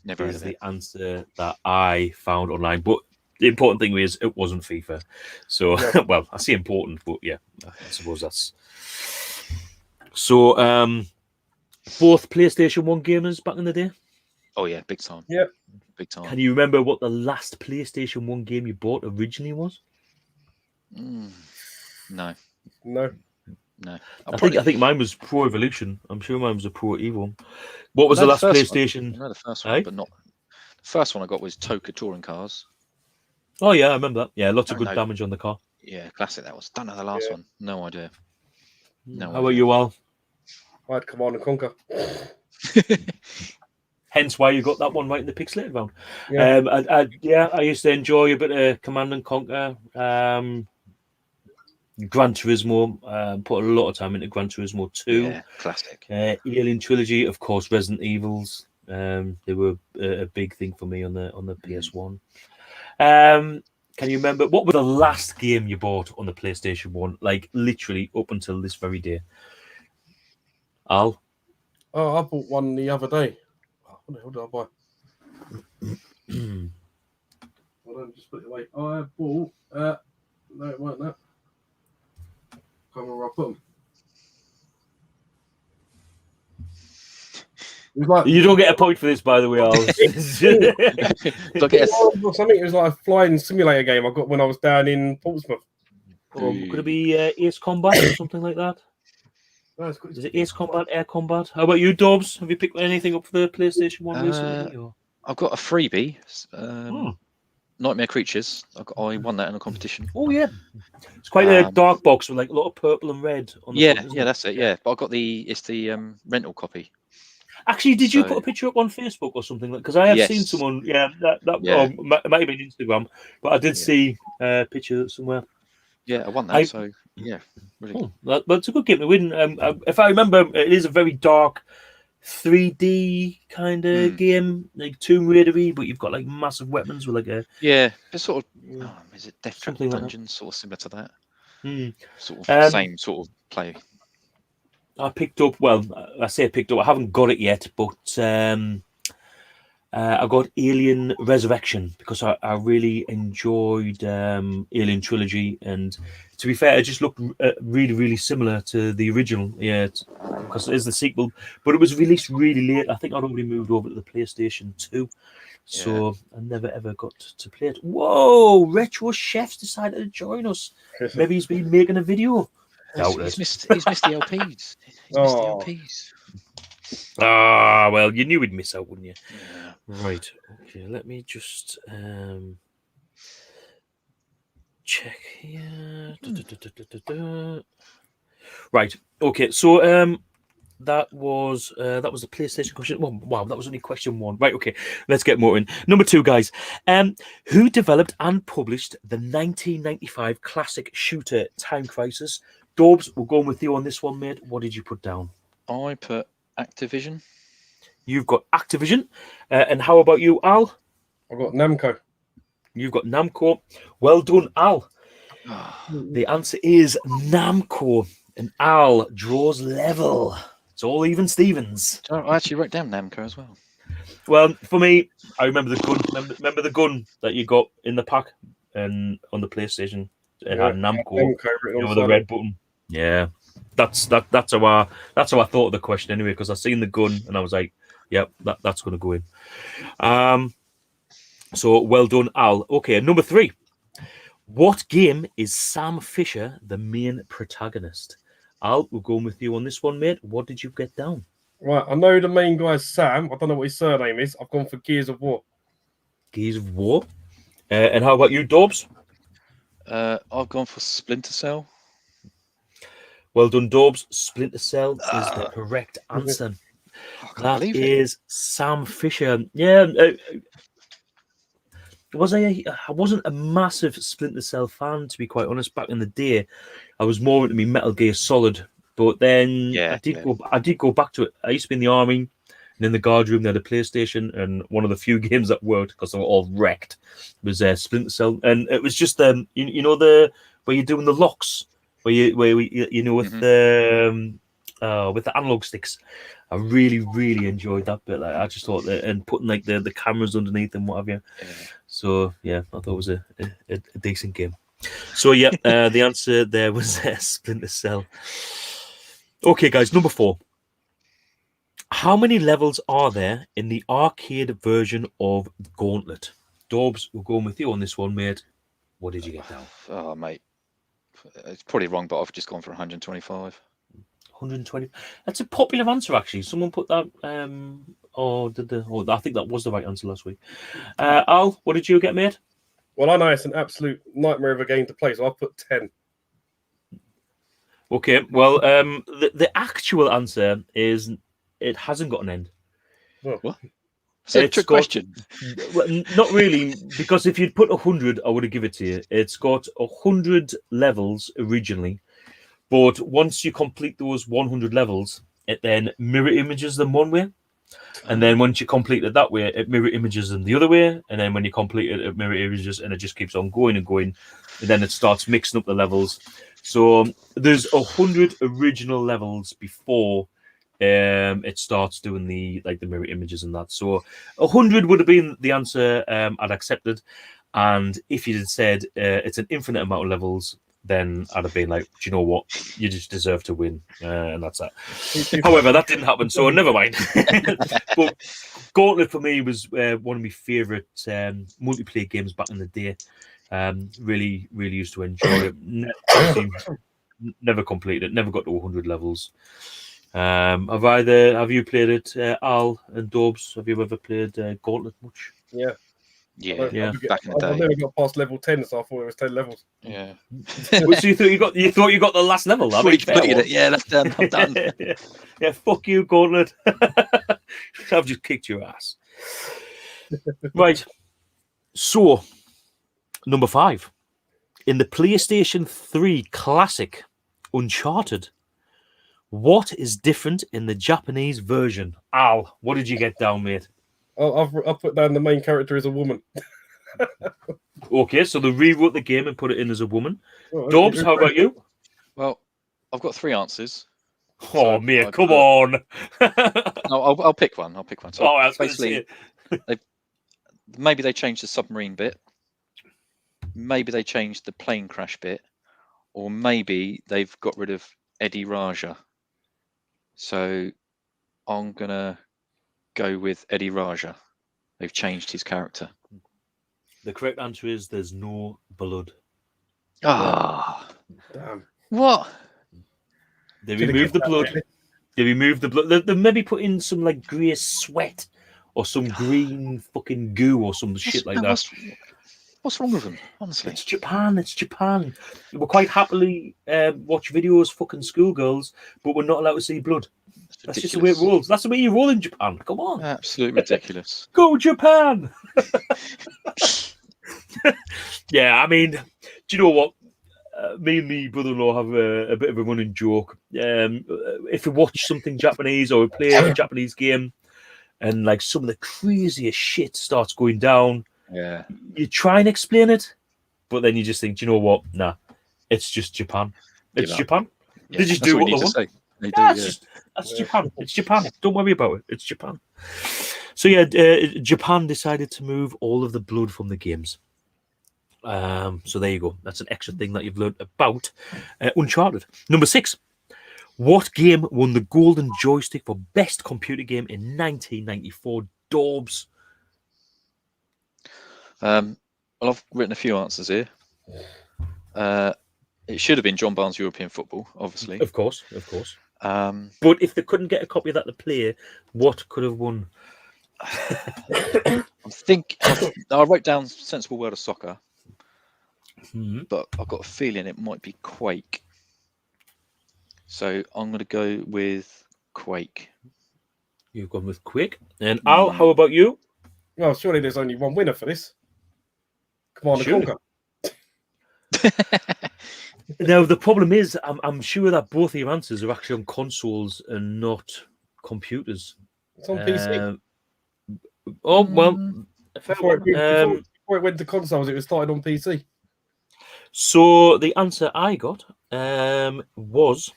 Never heard is of it. the answer that I found online. But the important thing is it wasn't FIFA. So Yeah. well, I say important, but yeah, I suppose that's so. Both PlayStation 1 gamers back in the day. Oh yeah, big time. Yeah. Big time. Can you remember what the last PlayStation 1 game you bought originally was? No, No. no. I think mine was Pro Evolution. I'm sure mine was a Pro Evo. What was I know the last first PlayStation? one. I know the first Aye? one, but not the first one I got was Toka Touring Cars. Oh yeah, I remember that. Yeah, lots of Don't good know. damage on the car. Yeah, classic that was. Don't know the last Yeah. one. No idea. No How about idea. you, Al? I had Command and Conquer. Hence why you got that one right in the pixelated round. Yeah. I used to enjoy a bit of Command and Conquer. Gran Turismo. Put a lot of time into Gran Turismo 2. Yeah, classic. Alien Trilogy, of course, Resident Evils. They were a big thing for me on the PS1. Can you remember what was the last game you bought on the PlayStation 1? Like literally up until this very day. Al? Oh, I bought one the other day. What the hell did I buy? Hold on, just put it away. I bought. No, it weren't that. Can't remember where I put them. It was like You don't get a point for this, by the way, Al. Look at or something. It was like a flying simulator game I got when I was down in Portsmouth. Or could it be Ace Combat or something like that? No, Is it Ace Combat, Air Combat? How about you, Dawbs? Have you picked anything up for the PlayStation 1 recently? Or? I've got a freebie. Nightmare Creatures. I won that in a competition. Oh yeah, it's quite a dark box with like a lot of purple and red on the front, isn't it? That's it. Yeah, but I got the rental copy. Actually, did you put a picture up on Facebook or something? Because I have seen someone. Yeah, that it might have been Instagram, but I did see a picture somewhere. Yeah, I won that. So yeah, really. That's a good game to win. If I remember, it is a very dark 3D kind of game, like Tomb Raider-y, but you've got like massive weapons with like a it's sort of is it Death Trap Dungeons, sort of similar to that. Sort of same sort of play. I picked up. Well, I say I picked up. I haven't got it yet, but I got Alien Resurrection because I really enjoyed Alien Trilogy, and to be fair, it just looked really, really similar to the original. Yeah, because it is the sequel, but it was released really late. I think I'd already moved over to the PlayStation 2, so I never ever got to play it. Whoa! Retro Chefs decided to join us. Maybe he's been making a video. He's missed the LPs. He's missed the LPs. Ah, well, you knew we'd miss out, wouldn't you? Yeah. Right. Okay. Let me just check here. Right. Okay. So that was the PlayStation question. Oh, wow, that was only question 1. Right. Okay. Let's get more in. Number 2, guys. Who developed and published the 1995 classic shooter Time Crisis? Dawbs, we're going with you on this one, mate. What did you put down? I put Activision. You've got Activision. And how about you, Al? I've got Namco. You've got Namco. Well done, Al. The answer is Namco. And Al draws level. It's all even Stevens. I actually wrote down Namco as well. Well, for me, I remember the gun. Remember the gun that you got in the pack and on the PlayStation? It had Namco with the red button. Yeah. That's how I thought of the question anyway, because I seen the gun and I was like, yep, that's going to go in. So well done, Al. Okay, number 3. What game is Sam Fisher the main protagonist? Al, we're going with you on this one, mate. What did you get down? Right, I know the main guy is Sam. I don't know what his surname is. I've gone for Gears of War. Gears of War. And how about you, Dawbs? I've gone for Splinter Cell. Well done, Dawbs. Splinter Cell is the correct answer. That is Sam Fisher. Yeah. I wasn't a massive Splinter Cell fan, to be quite honest. Back in the day, I was more into me Metal Gear Solid. But then I did go back to it. I used to be in the army, And in the guard room, they had a PlayStation, and one of the few games that worked because they were all wrecked was Splinter Cell, and it was just you know the where you're doing the locks, where you know with with the analog sticks. I really enjoyed that bit. Like, I just thought that, and putting like the cameras underneath and what have you. Yeah. So yeah, I thought it was a decent game. So yeah, the answer there was Splinter Cell. Okay, guys, number 4. How many levels are there in the arcade version of Gauntlet? Dawbs, we're going with you on this one, mate. What did you get down? Oh, mate. It's probably wrong, but I've just gone for 125. 120. That's a popular answer, actually. Someone put that. I think that was the right answer last week. Al, what did you get, mate? Well, I know it's an absolute nightmare of a game to play, so I'll put 10. Okay, well, the actual answer is it hasn't got an end. What? It's a trick question. Well, not really, because if you'd put 100, I would have given it to you. It's got 100 levels originally, but once you complete those 100 levels, it then mirror images them one way. And then once you complete it that way, it mirror images them the other way. And then when you complete it, it mirror images, and it just keeps on going and going. And then it starts mixing up the levels. So there's 100 original levels before it starts doing the mirror images and that. So 100 would have been the answer I'd accepted. And if you had said it's an infinite amount of levels, then I'd have been like, do you know what? You just deserve to win. And that's that. However, that didn't happen, so never mind. But Gauntlet for me was one of my favourite multiplayer games back in the day. Really used to enjoy it. Never completed it, never got to 100 levels. Have you played it, Al and Dawbs? Have you ever played Gauntlet much? Yeah. Yeah. Back in the day. I've never got past level 10, so I thought it was 10 levels. Yeah. So you thought you got the last level? Fully completed it. Yeah, that's done. I'm done. Yeah, fuck you, Gauntlet. I've just kicked your ass. Right. So, number 5. In the PlayStation 3 classic, Uncharted, what is different in the Japanese version? Al, what did you get down, mate? I've put down the main character as a woman. Okay, so they rewrote the game and put it in as a woman. Oh, Dawbs, how about you? Well, I've got 3 answers. Oh, mate, come on. I'll pick one. So I was basically, maybe they changed the submarine bit. Maybe they changed the plane crash bit. Or maybe they've got rid of Eddie Raja. So I'm going to go with Eddie Raja. They've changed his character. The correct answer is there's no blood. Ah, Damn. what? They removed the blood. They removed the blood. They maybe put in some like grey sweat or some green fucking goo or some shit like that. What's wrong with them? Honestly, It's Japan. It's Japan. We're quite happily watch videos, fucking schoolgirls, but we're not allowed to see blood. That's just the way it rolls. That's the way you roll in Japan. Come on. Absolutely ridiculous. Go Japan. Yeah, I mean, do you know what? Me and my brother-in-law have a bit of a running joke. If we watch something Japanese or we play a Japanese game and like some of the craziest shit starts going down, Yeah. you try and explain it, but then you just think, do you know what? Nah, it's just Japan. It's Japan. Yeah, They just do what they want. They do, That's Japan. It's Japan. Don't worry about it. It's Japan. So yeah, Japan decided to move all of the blood from the games. So there you go. That's an extra thing that you've learned about Uncharted. Number 6. What game won the Golden Joystick for Best Computer Game in 1994? Dawbs. Well, I've written a few answers here. It should have been John Barnes European Football, obviously. Of course. But if they couldn't get a copy of that to play, what could have won? I wrote down Sensible World of Soccer, but I've got a feeling it might be Quake. So I'm going to go with Quake. You've gone with Quake. And Al, how about you? Well, surely there's only one winner for this. Command & Conquer. Now, the problem is, I'm sure that both of your answers are actually on consoles and not computers. It's on PC. Oh well, fair Before one. before it went to consoles, it was started on PC. So the answer I got was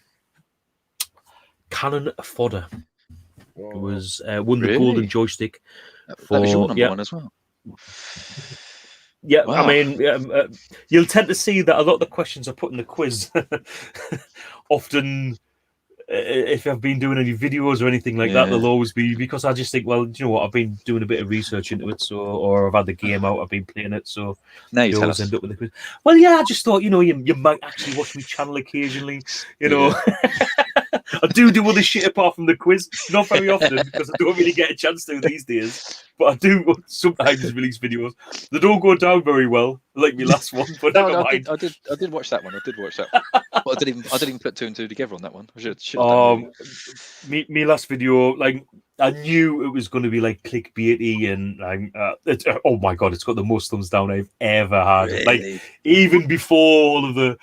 Cannon Fodder. It was won the golden joystick. That was your for number one as well. Yeah, Wow. I mean, you'll tend to see that a lot of the questions I put in the quiz often, if I've been doing any videos or anything like that, they'll always be because I just think, well, do you know what? I've been doing a bit of research into it, so or I've had the game out, I've been playing it, so now you tell always us. end up with the quiz. Well, yeah, I just thought, you know, you might actually watch my channel occasionally, you know. I do other shit apart from the quiz, not very often because I don't really get a chance to these days. But I do sometimes release videos. They don't go down very well, like my last one. But never mind. I did watch that one. I did watch that one. But I didn't even put two and two together on that one. I should have done it. Me last video, like I knew it was going to be like clickbaity and like oh my god, it's got the most thumbs down I've ever had. Really? Like even before all of the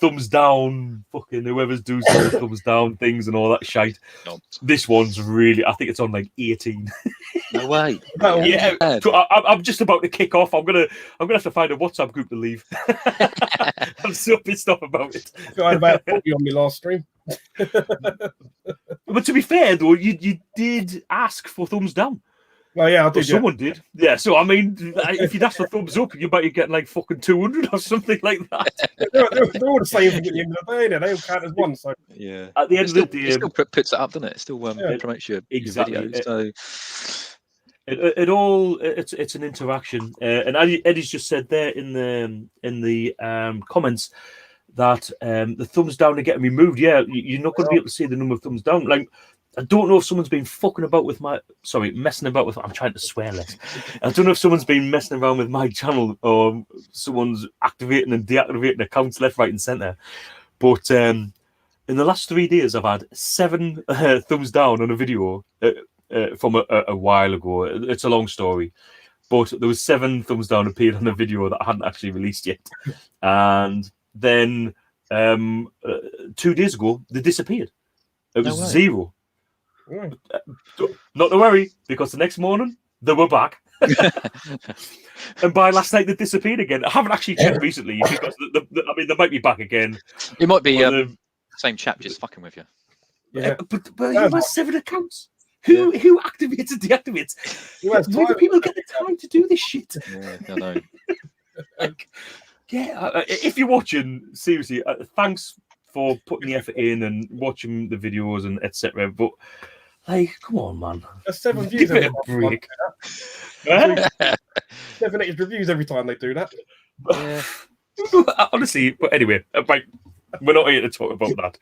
thumbs down, fucking whoever's doing the thumbs down things and all that shite. No. This one's really, I think it's on like 18. No way. Yeah, I'm just about to kick off. I'm gonna have to find a WhatsApp group to leave. I'm so pissed off about it. I had about 40 on my last stream. But to be fair, though, you did ask for thumbs down. Well, yeah, I did. Someone did. Yeah, so I mean, if you'd asked for thumbs up, you might be getting like fucking 200 or something like that. They're all the same thing at the end of the day, they all count as one. So yeah, at the end of the day, it still puts it up, doesn't it? It still promotes your videos. So it's an interaction, and Eddie's just said there in the comments that the thumbs down are getting removed. Yeah, you're not going to be able to see the number of thumbs down. Like, I don't know if someone's been messing about with. I'm trying to swear less. I don't know if someone's been messing around with my channel or someone's activating and deactivating accounts left, right, and centre. But in the last 3 days, I've had 7 thumbs down on a video from a while ago. It's a long story, but there was 7 thumbs down appeared on a video that I hadn't actually released yet, and then 2 days ago they disappeared. It was 0. Not to worry, because the next morning they were back. And by last night they disappeared again. I haven't actually checked recently because I mean they might be back again. It might be the same chap just fucking with you. Yeah, but you have 7 accounts. Who activates and deactivates? Where do people get the time to do this shit? Yeah, I know. Like, yeah, if you're watching, seriously, thanks for putting the effort in and watching the videos and etc. But like, come on, man. That's 7 views. Give it a break. 7 extra views every time they do that. Yeah. Honestly, but anyway, we're not here to talk about that.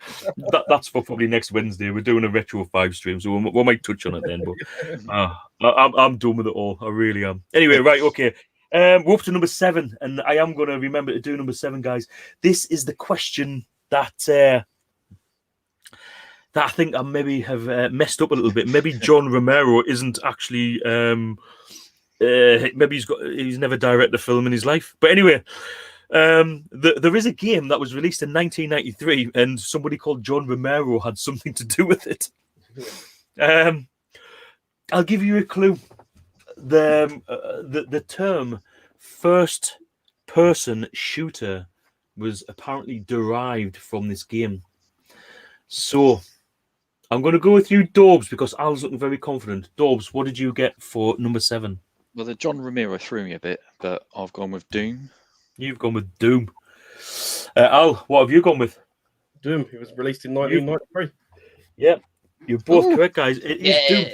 That's for probably next Wednesday. We're doing a Retro 5 stream, so we might touch on it then. But I'm done with it all. I really am. Anyway, right, okay. We're up to number 7, and I am going to remember to do number 7, guys. This is the question that I think I maybe have messed up a little bit. Maybe John Romero isn't actually. Maybe he's never directed a film in his life. But anyway, there is a game that was released in 1993, and somebody called John Romero had something to do with it. I'll give you a clue. The term first person shooter was apparently derived from this game. So I'm going to go with you, Dawbs, because I was looking very confident. Dawbs, what did you get for number 7? Well, the John Romero threw me a bit, but I've gone with Doom. You've gone with Doom. Al, what have you gone with? Doom. It was released in 1993. Yeah, you're both correct, guys. It is Doom.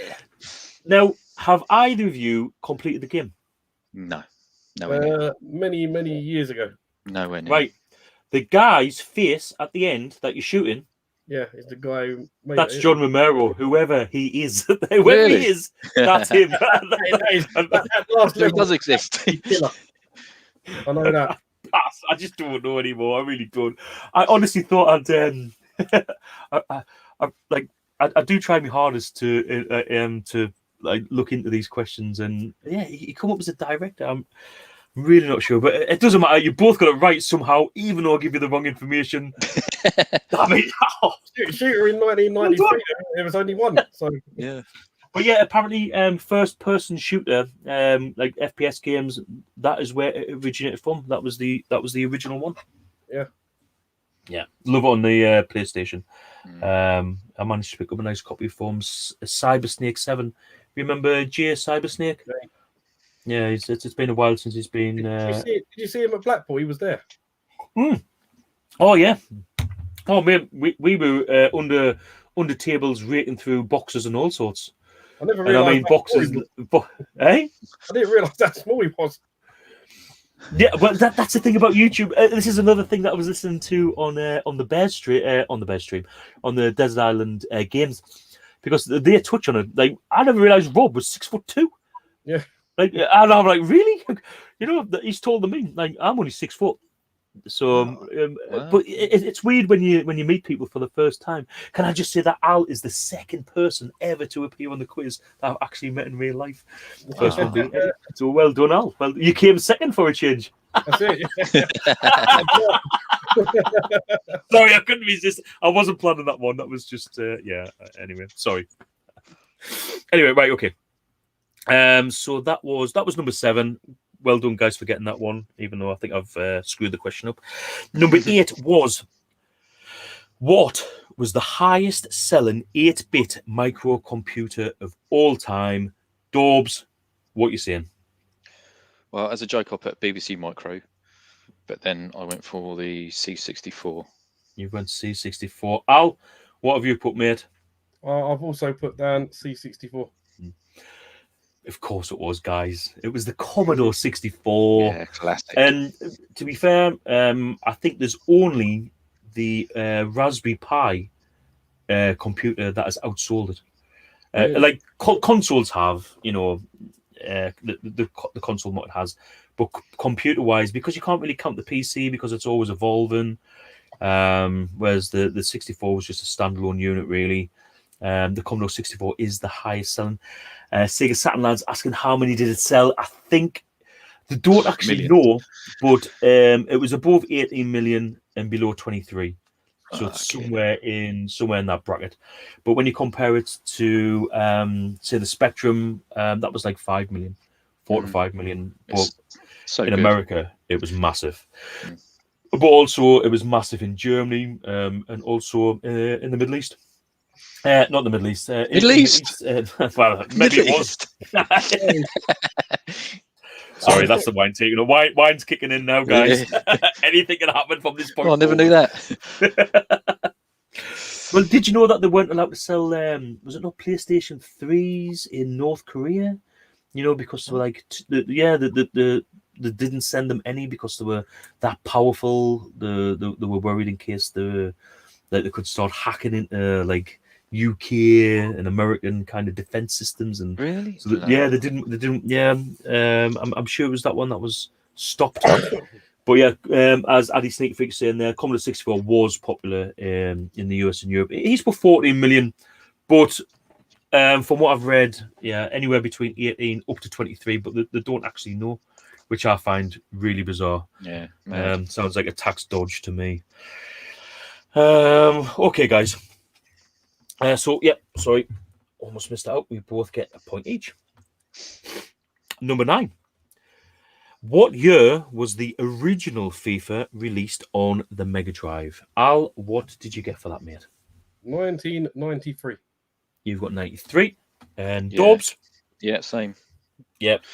Now, have either of you completed the game? No. Nowhere near. Many years ago. Nowhere near. Right. The guy's face at the end that you're shooting. Yeah, it's the guy who made That's it. John Romero, whoever he is. Whoever Really? he is, that's him. That last So it level, does exist. killer. I know that. I just don't know anymore. I really don't. I honestly thought I do try my hardest to like look into these questions, and yeah, he come up as a director. I'm really not sure, but it doesn't matter. You both got it right somehow, even though I give you the wrong information. I mean, Shooter in 1993, there was only one. So Yeah. But yeah, apparently, first-person shooter, like FPS games, that is where it originated from. That was the original one. Yeah. Yeah, love it on the PlayStation. Mm. I managed to pick up a nice copy from Cyber Snake 7. Remember Jay Cyber Snake? Yeah, it's been a while since he's been. Did you see him at Blackpool? He was there. Oh yeah. Oh man, we were under tables raking through boxes and all sorts. I never And I realised. mean boxes, eh? I didn't realise how small he was. Yeah, well, that's the thing about YouTube. This is another thing that I was listening to on the Bears stream, on the Desert Island Games, because they touch on it. Like, I never realized Rob was 6'2". Yeah. Like, and I'm like, really? You know, he's taller than me. Like, I'm only 6 foot. So, Wow. but it's weird when you meet people for the first time. Can I just say that Al is the second person ever to appear on the quiz that I've actually met in real life? First one being Eddie. So well done, Al. Well, you came second for a change. That's it. Sorry, I couldn't resist. I wasn't planning that one. That was just anyway, sorry. Anyway, right, okay. So that was number 7. Well done, guys, for getting that one, even though I think I've screwed the question up. Number 8 was, what was the highest selling 8-bit microcomputer of all time? Dawbs, what you saying? Well, as a joke, I put BBC Micro, but then I went for the C64. You went C64. Al, what have you put, mate? I've also put down C64. Of course it was, guys. It was the Commodore 64. Yeah, classic. And to be fair, I think there's only the Raspberry Pi computer that has outsold it. Really? Like consoles have, you know, the console model has, but computer-wise, because you can't really count the PC because it's always evolving. Whereas the 64 was just a standalone unit, really. The Commodore 64 is the highest selling. Sega Saturn lads asking how many did it sell. I think they don't actually know, but it was above 18 million and below 23. So it's somewhere in that bracket. But when you compare it to say the Spectrum, that was like 5 million, 4 to 5 million. But in America, it was massive. But also, it was massive in Germany and also in the Middle East. Not the Middle East. Middle East? Well, maybe it was. Sorry, that's the wine taking. Wine's kicking in now, guys. Anything can happen from this point. Oh, I never knew that. Well, did you know that they weren't allowed to sell? Was it not PlayStation 3s in North Korea? You know, because they were like, they didn't send them any because they were that powerful. They were worried in case they could start hacking into like UK and American kind of defense systems, and really, so they didn't. Yeah, I'm sure it was that one that was stopped. But yeah, as Addy Sneak Freak saying there, Commodore 64 was popular in the US and Europe. He's for 14 million, but from what I've read, yeah, anywhere between 18 up to 23, but they don't actually know, which I find really bizarre. Yeah, sounds like a tax dodge to me. Okay, guys. Sorry, almost missed out. We both get a point each. Number 9. What year was the original FIFA released on the Mega Drive? Al, what did you get for that, mate? 1993. You've got 93. And Dawbs? Yeah, same. Yep.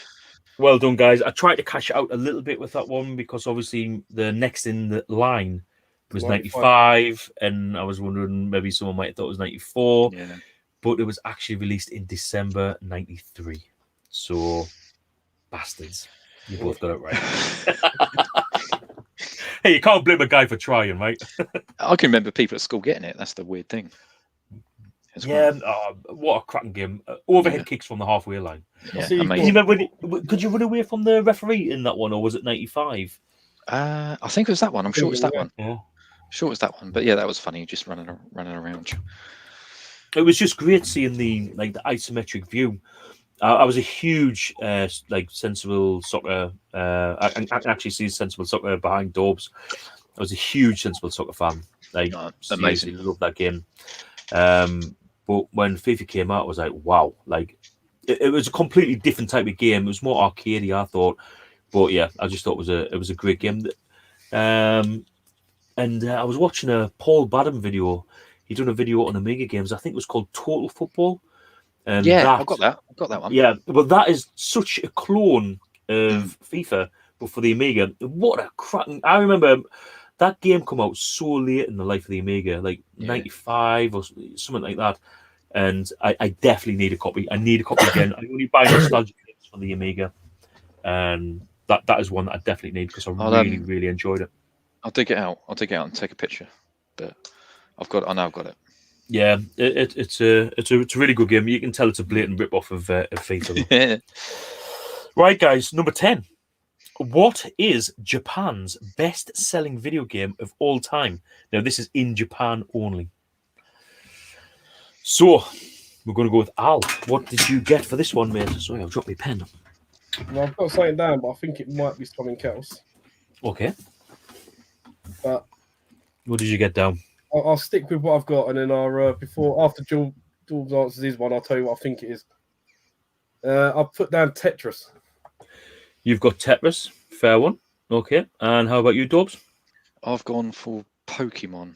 Well done, guys. I tried to cash out a little bit with that one because obviously the next in the line was 95, and I was wondering maybe someone might have thought it was 94, but it was actually released in December 93. So, bastards, you both got it right. Hey, you can't blame a guy for trying, right? I can remember people at school getting it. That's the weird thing. What a cracking game. Overhead kicks from the halfway line. Yeah, you remember could you run away from the referee in that one, or was it 95? I think it was that one. I'm sure it's that one. Yeah. Sure it's that one. But yeah, that was funny, just running around. It was just great seeing the isometric view. I was a huge sensible soccer. I actually see sensible soccer behind Dawbs. I was a huge sensible soccer fan. Amazing, love that game. But when FIFA came out, I was like, wow, like it was a completely different type of game. It was more arcadey, I thought. But yeah, I just thought it was a great game. And I was watching a Paul Badham video. He done a video on Amiga games. I think it was called Total Football. And Yeah, that, I've got that. I've got that one. yeah, but that is such a clone Mm. of FIFA, but for the Amiga. What a cracking! I remember that game come out so late in the life of the Amiga, like Yeah. 95 or something like that. And I definitely need a copy. I need a copy again. I only buy nostalgia games for the Amiga, and that is one that I definitely need because I really enjoyed it. I'll dig it out. I'll dig it out and take a picture. But I know I've got it. Yeah, it's a really good game. You can tell it's a blatant rip off of FIFA. Yeah. Right, guys, number 10. What is Japan's best-selling video game of all time? Now, this is in Japan only. So, we're going to go with Al. What did you get for this one, mate? Sorry, I've dropped my pen. Well, I've got something down, but I think it might be something else. Okay. But What did you get down? I'll stick with what I've got, and then after Dawbs answers his one, I'll tell you what I think it is. I'll put down Tetris. You've got Tetris. Fair one. Okay. And how about you, Dawbs? I've gone for Pokemon.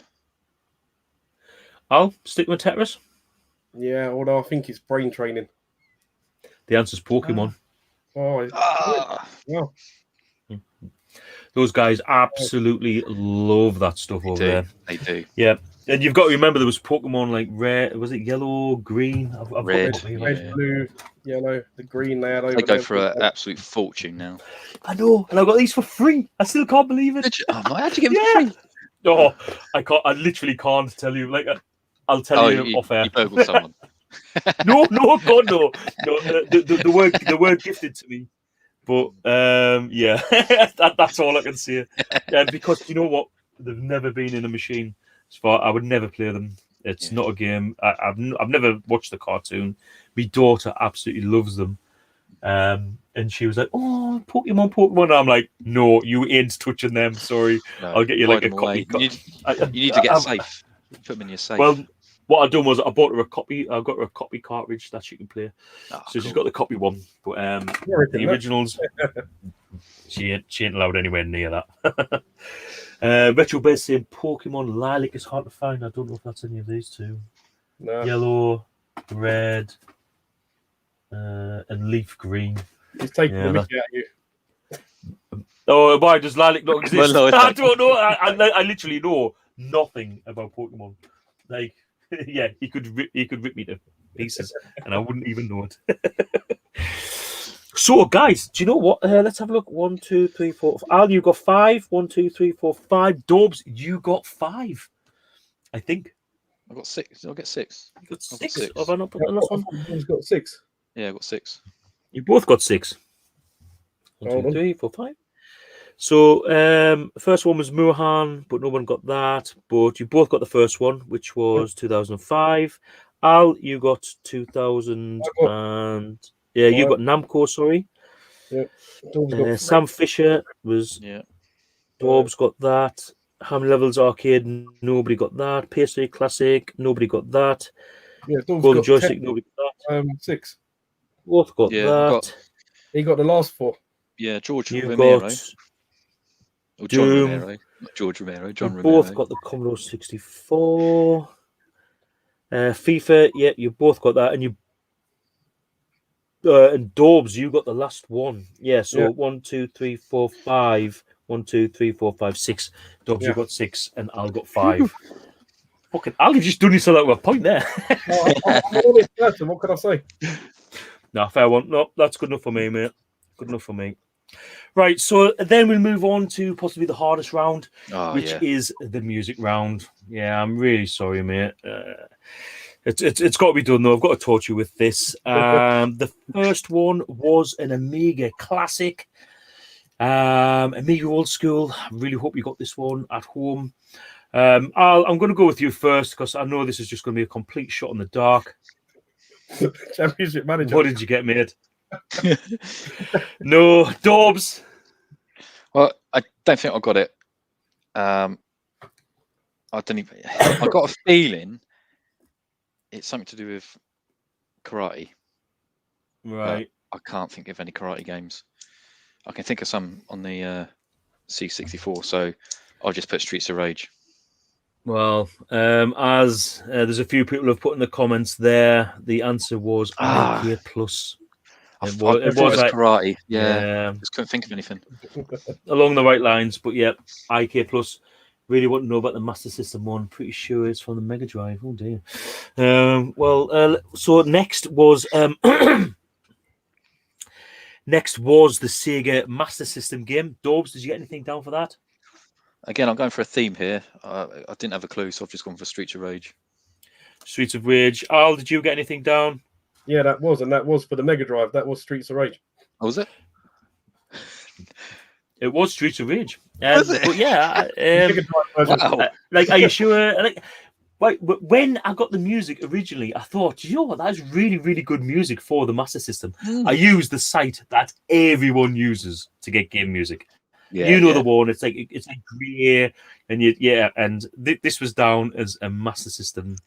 Al, stick with Tetris? Yeah, although I think it's brain training. The answer's Pokemon. Yeah. Those guys absolutely love that stuff over there. They do. Yeah. And you've got to remember there was Pokemon like red, was it yellow, green? Red, Red, blue, yellow, the green they had over They go there. for an absolute fortune now. I know, and I got these for free. I still can't believe it. How'd you get them for free? No, I can't. I literally can't tell you. Like, I'll tell you off air. You burgled someone. No, God, no. The word gifted to me. But yeah, that's all I can say. Because you know what, they've never been in a machine. So I would never play them. It's not a game. I've never watched the cartoon. My daughter absolutely loves them. And she was like, "Oh, Pokemon!" And I'm like, "No, you ain't touching them. Sorry, No, I'll get you like a copy." You need to get a safe. Put them in your safe. Well, what I done was I bought her a copy. I got her a copy cartridge that she can play. So cool. she's got the copy one, but the originals, she ain't allowed anywhere near that. Retro Bears saying Pokemon Lilac is hard to find. I don't know if that's any of these two. No. Yellow, red, and leaf green. He's taking the mickey out of you. Oh, why does Lilac not exist? Well, no, I don't know. I literally know nothing about Pokemon. Like, yeah, he could rip me to pieces, and I wouldn't even know it. So, guys, do you know what? Let's have a look. 1, 2, 3, 4. Al, you got 5. 1, 2, 3, 4, 5. Dawbs, you got 5. I think. I got 6. I'll get 6. You got 6. 6. Have I not put the last one? He's got 6. Yeah, I got 6. You both got 6. 1, 2, 3, 4, 5. So, first one was Muhan, but no one got that. But you both got the first one, which was 2005. Al, you got 2000 and you got Namco. Sorry. Yeah. Sam Fisher was. Yeah. Dawbs got that. How many levels arcade? Nobody got that. PS3 Classic. Nobody got that. Yeah, Golden Joystick. Nobody got that. 6. Both got that. He got the last 4. Yeah, George You Romero. got Or John Doom. Romero. Not George Romero. John You Romero. both got the Commodore 64. FIFA, yeah, you both got that, and you and Dawbs, you got the last one. Yeah, so 1, 2, 3, 4, 5. 1, 2, 3, 4, 5, 6. Dawbs, you got 6, and Al got 5. Fucking Al, you just done yourself out of a point there. What can I say? No, fair one. No, that's good enough for me, mate. Good enough for me. Right, so then we'll move on to possibly the hardest round, which is the music round. Yeah, I'm really sorry, mate. It's got to be done, though. I've got to torture you with this. The first one was an Amiga classic. Amiga old school. I really hope you got this one at home. I'm going to go with you first because I know this is just going to be a complete shot in the dark. Championship manager. What did you get, mate? No, Dawbs. Well, I don't think I got it. I don't even. I got a feeling it's something to do with karate. Right. I can't think of any karate games. I can think of some on the C64, so I'll just put Streets of Rage. Well, as there's a few people who have put in the comments there, the answer was IK Plus. I It thought it was like, karate. Yeah, yeah, just couldn't think of anything. along the right lines. But yeah, IK Plus. Really want to know about the Master System one. Pretty sure it's from the Mega Drive. Oh dear. So next was next was the Sega Master System game. Dawbs, did you get anything down for that? Again, I'm going for a theme here. I didn't have a clue, so I've just gone for Streets of Rage. Streets of Rage. Al, did you get anything down? Yeah, that was for the Mega Drive. That was Streets of Rage. Oh, was it? It was Streets of Rage. Was it? But yeah, Mega Drive version. Wow. like, are you sure? Like, when I got the music originally, I thought, you know what, that's really, really good music for the Master System. I used the site that everyone uses to get game music. Yeah, you know the one. It's like grey, and and this was down as a Master System.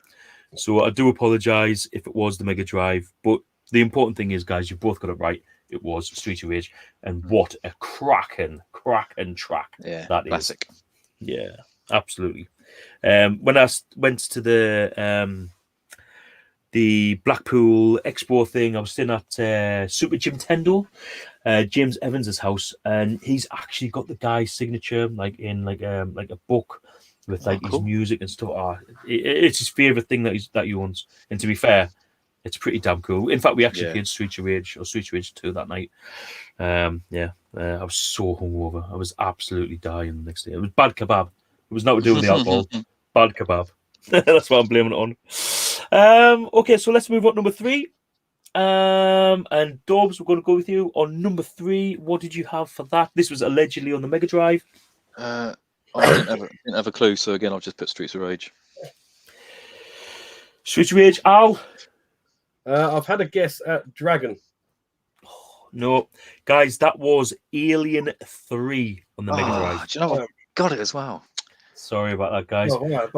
So I do apologise if it was the Mega Drive, but the important thing is, guys, you've both got it right. It was Street of Rage, and what a cracking track that classic. is. Yeah, absolutely. When I went to the Blackpool Expo thing, I was sitting at Super Nintendo, James Evans's house, and he's actually got the guy's signature, like in like a book with like his music and stuff. It's his favorite thing that he owns. And to be fair, it's pretty damn cool. In fact, we actually played Street of Rage 2 that night. I was so hungover. I was absolutely dying the next day. It was bad kebab. It was nothing to do with the alcohol. Bad kebab. That's what I'm blaming it on. Okay, so let's move on to number 3. And Dawbs, we're going to go with you on number 3. What did you have for that? This was allegedly on the Mega Drive. I didn't have a clue, so again, I'll just put Streets of Rage. Streets of Rage, Al? I've had a guess at Dragon. No, guys, that was Alien 3 on the Mega Drive. Do you know what? Got it as well. Sorry about that, guys. Oh, wow,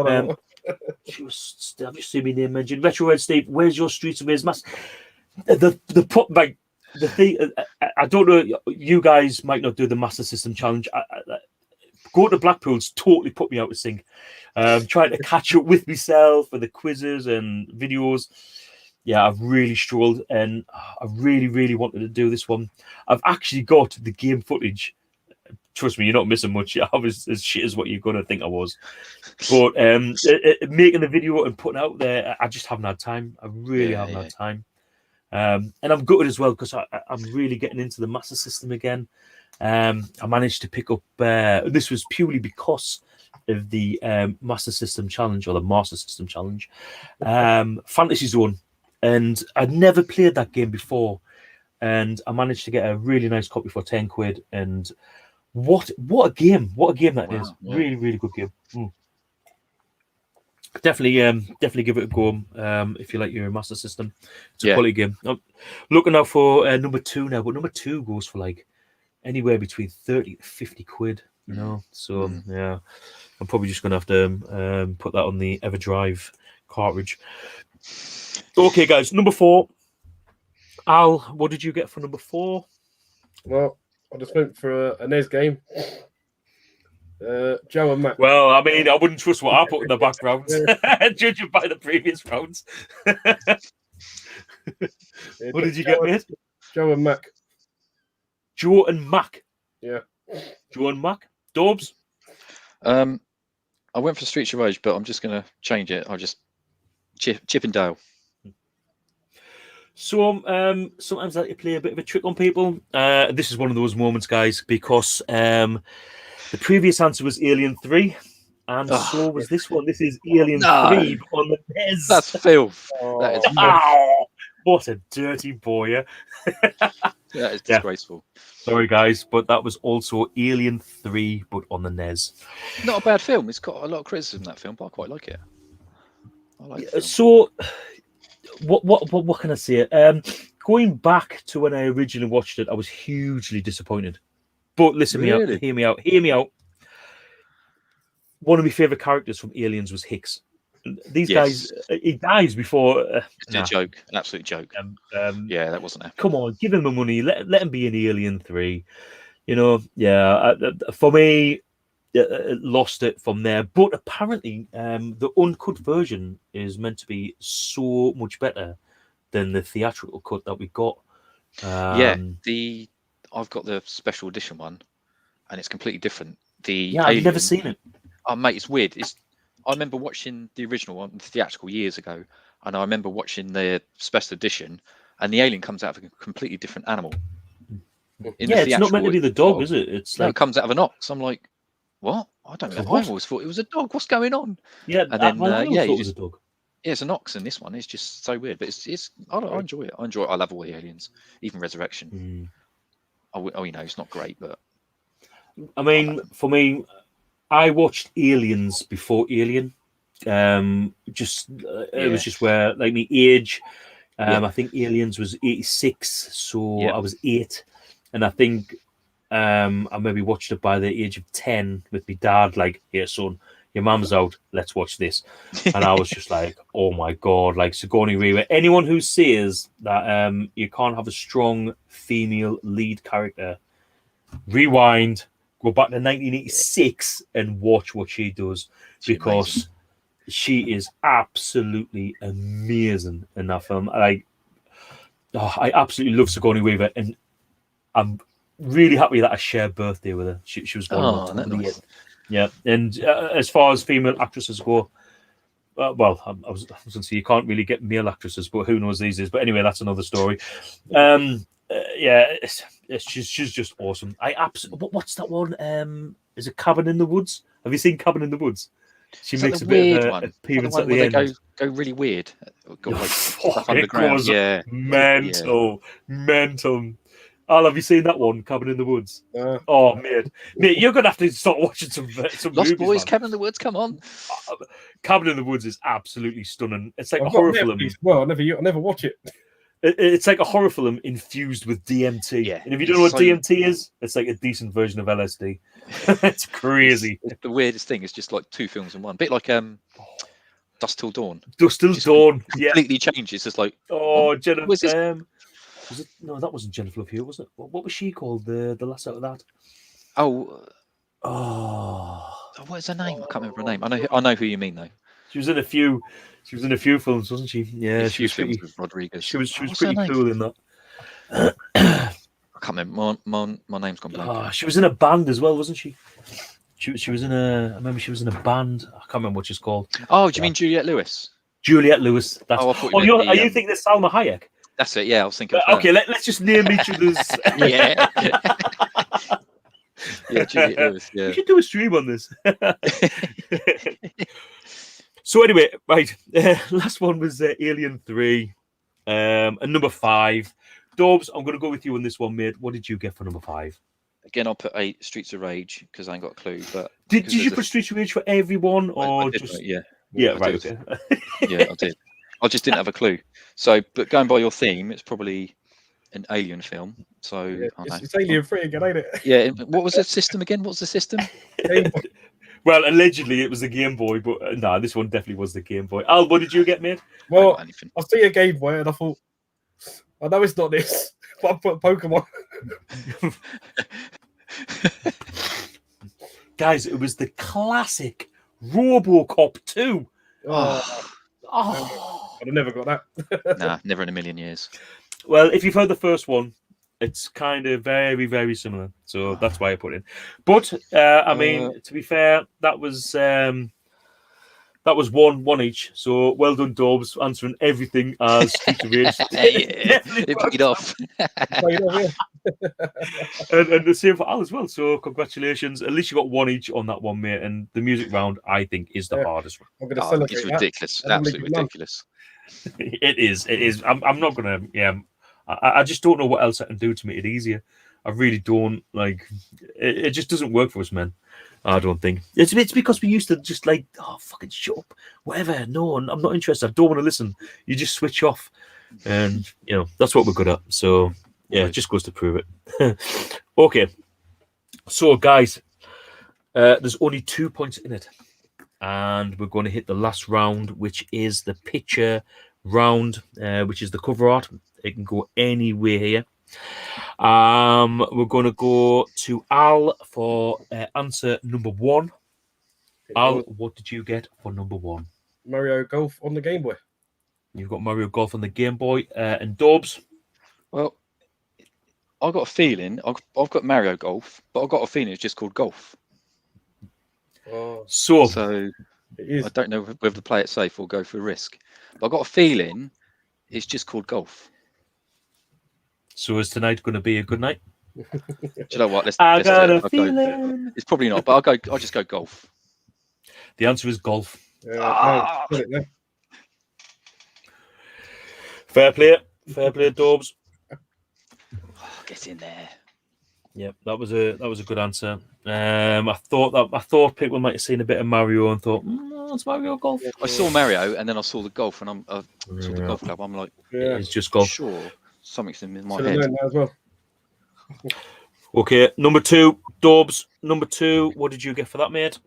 I've just seen my name mentioned. Retro Red Steve, where's your Streets of Rage mask? The thing, I don't know. You guys might not do the Master System challenge. Going to Blackpool's totally put me out of sync. Trying to catch up with myself for the quizzes and videos. Yeah, I've really struggled, and I really, really wanted to do this one. I've actually got the game footage. Trust me, you're not missing much. I was as shit as what you're going to think I was. But making the video and putting it out there, I just haven't had time. I really haven't had time. And I'm gutted as well because I'm really getting into the Master System again. I managed to pick up, this was purely because of the Master System Challenge, or the Master System Challenge, Fantasy Zone. And I'd never played that game before. And I managed to get a really nice copy for 10 quid. And what a game. What a game that is. Yeah. Really, really good game. Definitely give it a go if you like your Master System. It's a quality game. I'm looking out for number 2 now, but number 2 goes for like anywhere between 30 to 50 quid, you know. So yeah, I'm probably just gonna have to put that on the EverDrive cartridge. Okay, guys, number 4. Al, what did you get for number 4? Well, I just went for a NES game. Joe and Mac. Well, I mean, I wouldn't trust what I put in the background, judging by the previous rounds. What did you get, mate? Joe and Mac. Joe and Mac. Yeah. Joe and Mac. Dawbs? I went for Streets of Rage, but I'm just going to change it. I'll just Chip and Dale. So sometimes I like to play a bit of a trick on people. This is one of those moments, guys, because the previous answer was Alien 3, and so was this one. This is Alien 3 on the NES. That's filth. That is what a dirty boy. Yeah? That is disgraceful. Sorry, guys, but that was also Alien 3, but on the NES. Not a bad film. It's got a lot of criticism, that film, but I quite like it. I like it. So, what can I say? Going back to when I originally watched it, I was hugely disappointed. But listen me out, hear me out. One of my favourite characters from Aliens was Hicks. These Yes. guys, he dies before. It's a joke, an absolute joke. Yeah, that wasn't happening. Come on, give him the money. Let him be in Alien 3. You know, yeah. For me, lost it from there. But apparently, the uncut version is meant to be so much better than the theatrical cut that we got. Yeah, I've got the special edition one, and it's completely different. I've never seen it. Oh, mate, it's weird. I remember watching the original one, the theatrical, years ago, and I remember watching the special edition, and the alien comes out of a completely different animal. It's not meant to be the dog, is it? It's it comes out of an ox. I'm like, what? I don't know. I always thought it was a dog. What's going on? Yeah, and then I thought it was a dog. Yeah, it's an ox in this one. It's just so weird, but I enjoy it. I enjoy it. I love all the aliens, even Resurrection. It's not great, but I mean, for me, I watched Aliens before Alien. It was just where like my age. I think Aliens was 86, so I was 8, and I think I maybe watched it by the age of 10 with my dad. Like, here, son, your mum's out, let's watch this. And I was just like, oh my god, like Sigourney Weaver. Anyone who says that you can't have a strong female lead character, rewind, go back to 1986 and watch what she does, because she is absolutely amazing in that film. I absolutely love Sigourney Weaver, and I'm really happy that I shared birthday with her. She was born on the nice. Yeah, and as far as female actresses go, I was going to say you can't really get male actresses, but who knows these days. But anyway, that's another story. She's just awesome. What's that one? Is it Cabin in the Woods? Have you seen Cabin in the Woods? She makes a bit of an appearance at the end. They go really weird. It goes mental. Al, have you seen that one, Cabin in the Woods? Oh, mate, you're gonna have to start watching some Lost movies, Boys, man. Cabin in the Woods. Come on, Cabin in the Woods is absolutely stunning. It's like a horror film. Well, I never watch it. It's like a horror film infused with DMT. Yeah, and if you don't know what DMT is, it's like a decent version of LSD. It's crazy. It's the weirdest thing. It's just like two films in one. Bit like Dusk Till Dawn. Dusk Till Dawn. Completely changes. It's just like Jennifer. Was it? No, that wasn't Jennifer Love Hewitt, was it? What was she called? The last out of that. What is her name? I can't remember her name. I know who you mean though. She was in a few films, wasn't she? Yeah, she was films with Rodriguez. She was pretty cool in that. I can't remember. My name's gone blank. She was in a band as well, wasn't she? She was in a. I remember she was in a band. I can't remember what she's called. Oh, do you mean Juliette Lewis? Juliette Lewis. That's. I thought you are you thinking of Salma Hayek? That's it. Yeah, I was thinking. Okay, let's just name each other's. Yeah. Yeah, Juliette Lewis. Yeah. We should do a stream on this. So anyway, right. Last one was Alien 3, and number 5. Dawbs, I'm going to go with you on this one, mate. What did you get for number 5? Again, I'll put 8 Streets of Rage because I ain't got a clue. But did you put Streets of Rage for everyone, or I did, just? Yeah, right. Okay. Yeah, I did. I just didn't have a clue. So, but going by your theme, it's probably an alien film. So it's Alien 3 again, ain't it? Yeah. What was the system again? What was the system? Well, allegedly it was the Game Boy, but this one definitely was the Game Boy. Al, what did you get, mate? Well, I see a Game Boy and I thought, I know it's not this, but I put Pokemon. Guys, it was the classic RoboCop 2. I'd have never got that. Nah, never in a million years. Well, if you've heard the first one, it's kind of very, very similar. So that's why I put it in. But, I mean, to be fair, that was one each. So well done, Dawbs, answering everything as Streets of Rage. It paid off. And the same for Al as well. So congratulations. At least you got one each on that one, mate. And the music round, I think, is the hardest one. I'm going to celebrate it's ridiculous. That. Absolutely ridiculous. It is. I'm not going to, I just don't know what else I can do to make it easier. I really don't. Like, it just doesn't work for us, man. I don't think. It's because we used to just like, fucking shut up. Whatever. No, I'm not interested. I don't want to listen. You just switch off. And, that's what we're good at. So, yeah, it just goes to prove it. Okay. So, guys, there's only 2 points in it. and we're going to hit the last round, which is the picture round, which is the cover art. It can go anywhere here. We're going to go to Al for answer number 1. Al, what did you get for number 1? Mario Golf on the Game Boy. You've got Mario Golf on the Game Boy. And Dawbs? Well, I got a feeling I've got Mario Golf, but I got a feeling it's just called golf. Oh, So it is. I don't know whether to play it safe or go for a risk, but I got a feeling it's just called golf. So is tonight going to be a good night? Do you know what? I got a feeling. It's probably not, but I'll just go golf. The answer is golf. Fair play, Dawbs. Get in there. Yep, that was a good answer. I thought people might have seen a bit of Mario and thought, it's Mario Golf. I saw Mario and then I saw the golf, and I saw the golf club. I'm like, it's just golf. Sure, something's in my Should head. have known that as well. Okay, number 2, Dawbs. Number 2, what did you get for that, mate?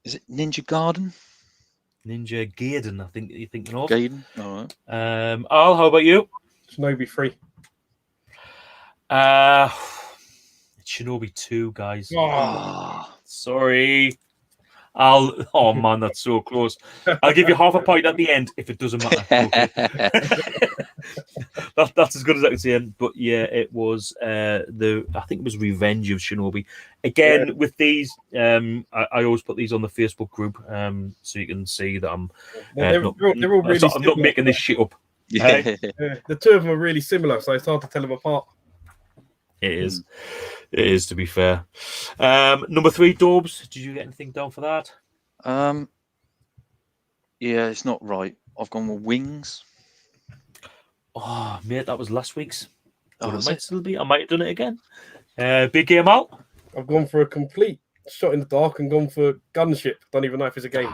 Is it Ninja Garden? Ninja Gaiden, I think you're thinking of. Gaiden, all right. Al, how about you? Shinobi 3. It's Shinobi 2, guys. Oh. Sorry. Oh man, that's so close. I'll give you half a point at the end if it doesn't matter. Okay. That's as good as I can say. But yeah, it was I think it was Revenge of Shinobi. Again, with these, I always put these on the Facebook group, so you can see that I'm they're all really I'm not making this shit up. Yeah. The two of them are really similar, so it's hard to tell them apart. It is. It is, to be fair. Number 3, Dawbs. Did you get anything down for that? Yeah, it's not right. I've gone with Wings. Oh, mate, that was last week's. Oh, it might still be. I might have done it again. Big game out. I've gone for a complete shot in the dark and gone for Gunship. Don't even know if it's a game.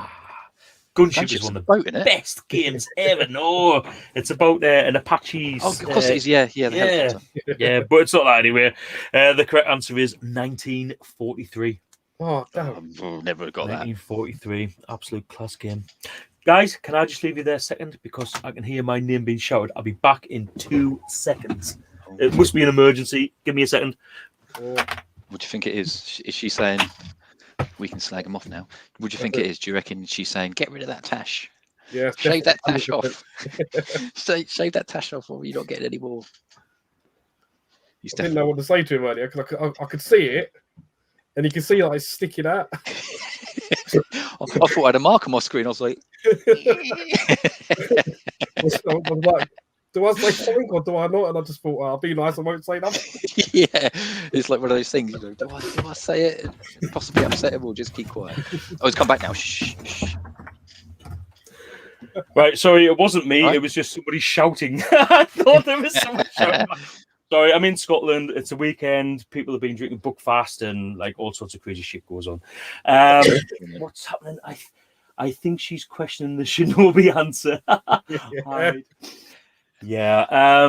Gunship is one of the best games ever. No, it's about an Apache. Oh, of course it is. Yeah, the helicopter. Yeah, but it's not that anyway. The correct answer is 1943. Oh, damn. Never got that. 1943. Absolute class game. Guys, can I just leave you there a second? Because I can hear my name being shouted. I'll be back in 2 seconds. It must be an emergency. Give me a second. What do you think it is? Is she saying... We can slag them off now. What do you think it is? Do you reckon she's saying, get rid of that tash? Yeah. Shave that tash off. Shave that tash off, or you're not getting any more. I didn't know what to say to him earlier because I could see it, and you can see like sticking out. I thought I had a mark on my screen. I was like, I was like, do I say something or do I not? And I just thought, I'll be nice. I won't say nothing. Yeah, it's like one of those things. You know, do I say it and possibly upset him, or just keep quiet? Oh, it's come back now. Shh. Right, sorry, it wasn't me. Right. It was just somebody shouting. I thought there was someone shouting. Sorry, I'm in Scotland. It's a weekend. People have been drinking Buckfast and like all sorts of crazy shit goes on. What's happening? I think she's questioning the Shinobi answer. Yeah.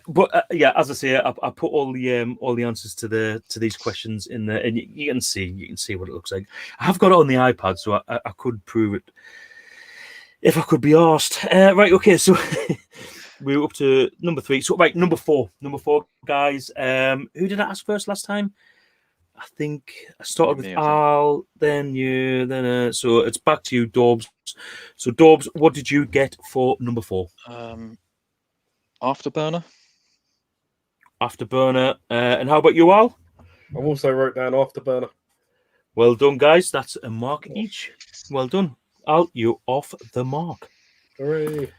But as I say, I put all the answers to these questions in there, and you can see what it looks like. I have got it on the iPad, so I could prove it if I could be asked. Right, okay, so we're up to number 3. So right, number four, guys. Who did I ask first last time? I think I started with Al, then you, then so it's back to you, Dawbs. So Dawbs, what did you get for number 4? Afterburner. And how about you, Al? I also wrote down Afterburner. Well done, guys. That's a mark each. Well done. Al, you're off the mark. Hooray.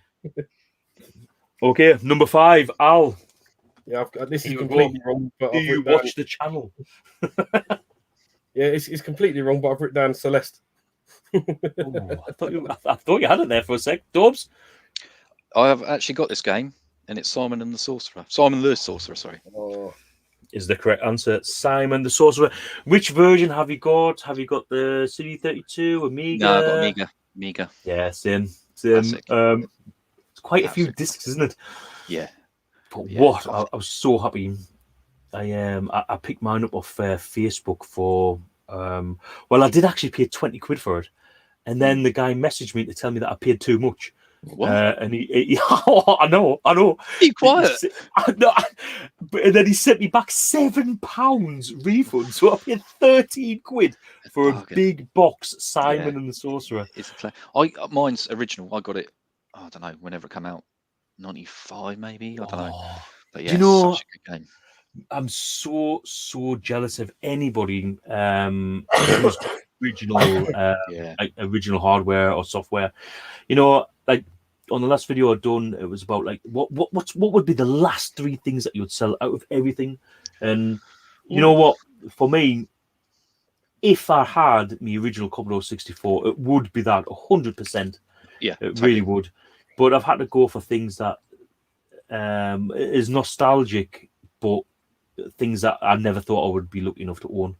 Okay, number 5, Al. Yeah, this is completely wrong. But Do you watch the channel? Yeah, it's completely wrong, but I've written down Celeste. I thought you had it there for a sec. Dawbs? I have actually got this game, and it's Simon and the Sorcerer. Simon the Sorcerer, sorry. Oh. Is the correct answer Simon the Sorcerer. Which version have you got? Have you got the CD32, Amiga? No, I've got Amiga. Yeah, same. Classic. It's quite a few discs, isn't it? Yeah. But I was so happy. I picked mine up off Facebook for Well, I did actually pay 20 quid for it, and then the guy messaged me to tell me that I paid too much. What? And he I know. Be quiet. And then he sent me back £7 refund, so I paid 13 quid for a Bargain. big box Simon Yeah. and the Sorcerer. It's mine's original. I got it. I don't know. Whenever it came out, 95 maybe. I don't know. But yeah, Do you know? such a good game. I'm so jealous of anybody who's got original like original hardware or software. You know, like on the last video I'd done, it was about like what would be the last 3 things that you would sell out of everything. And you know what? For me, if I had my original Commodore 64, it would be that 100%. Yeah, it totally. really would. But I've had to go for things that is nostalgic, but things that I never thought I would be lucky enough to own.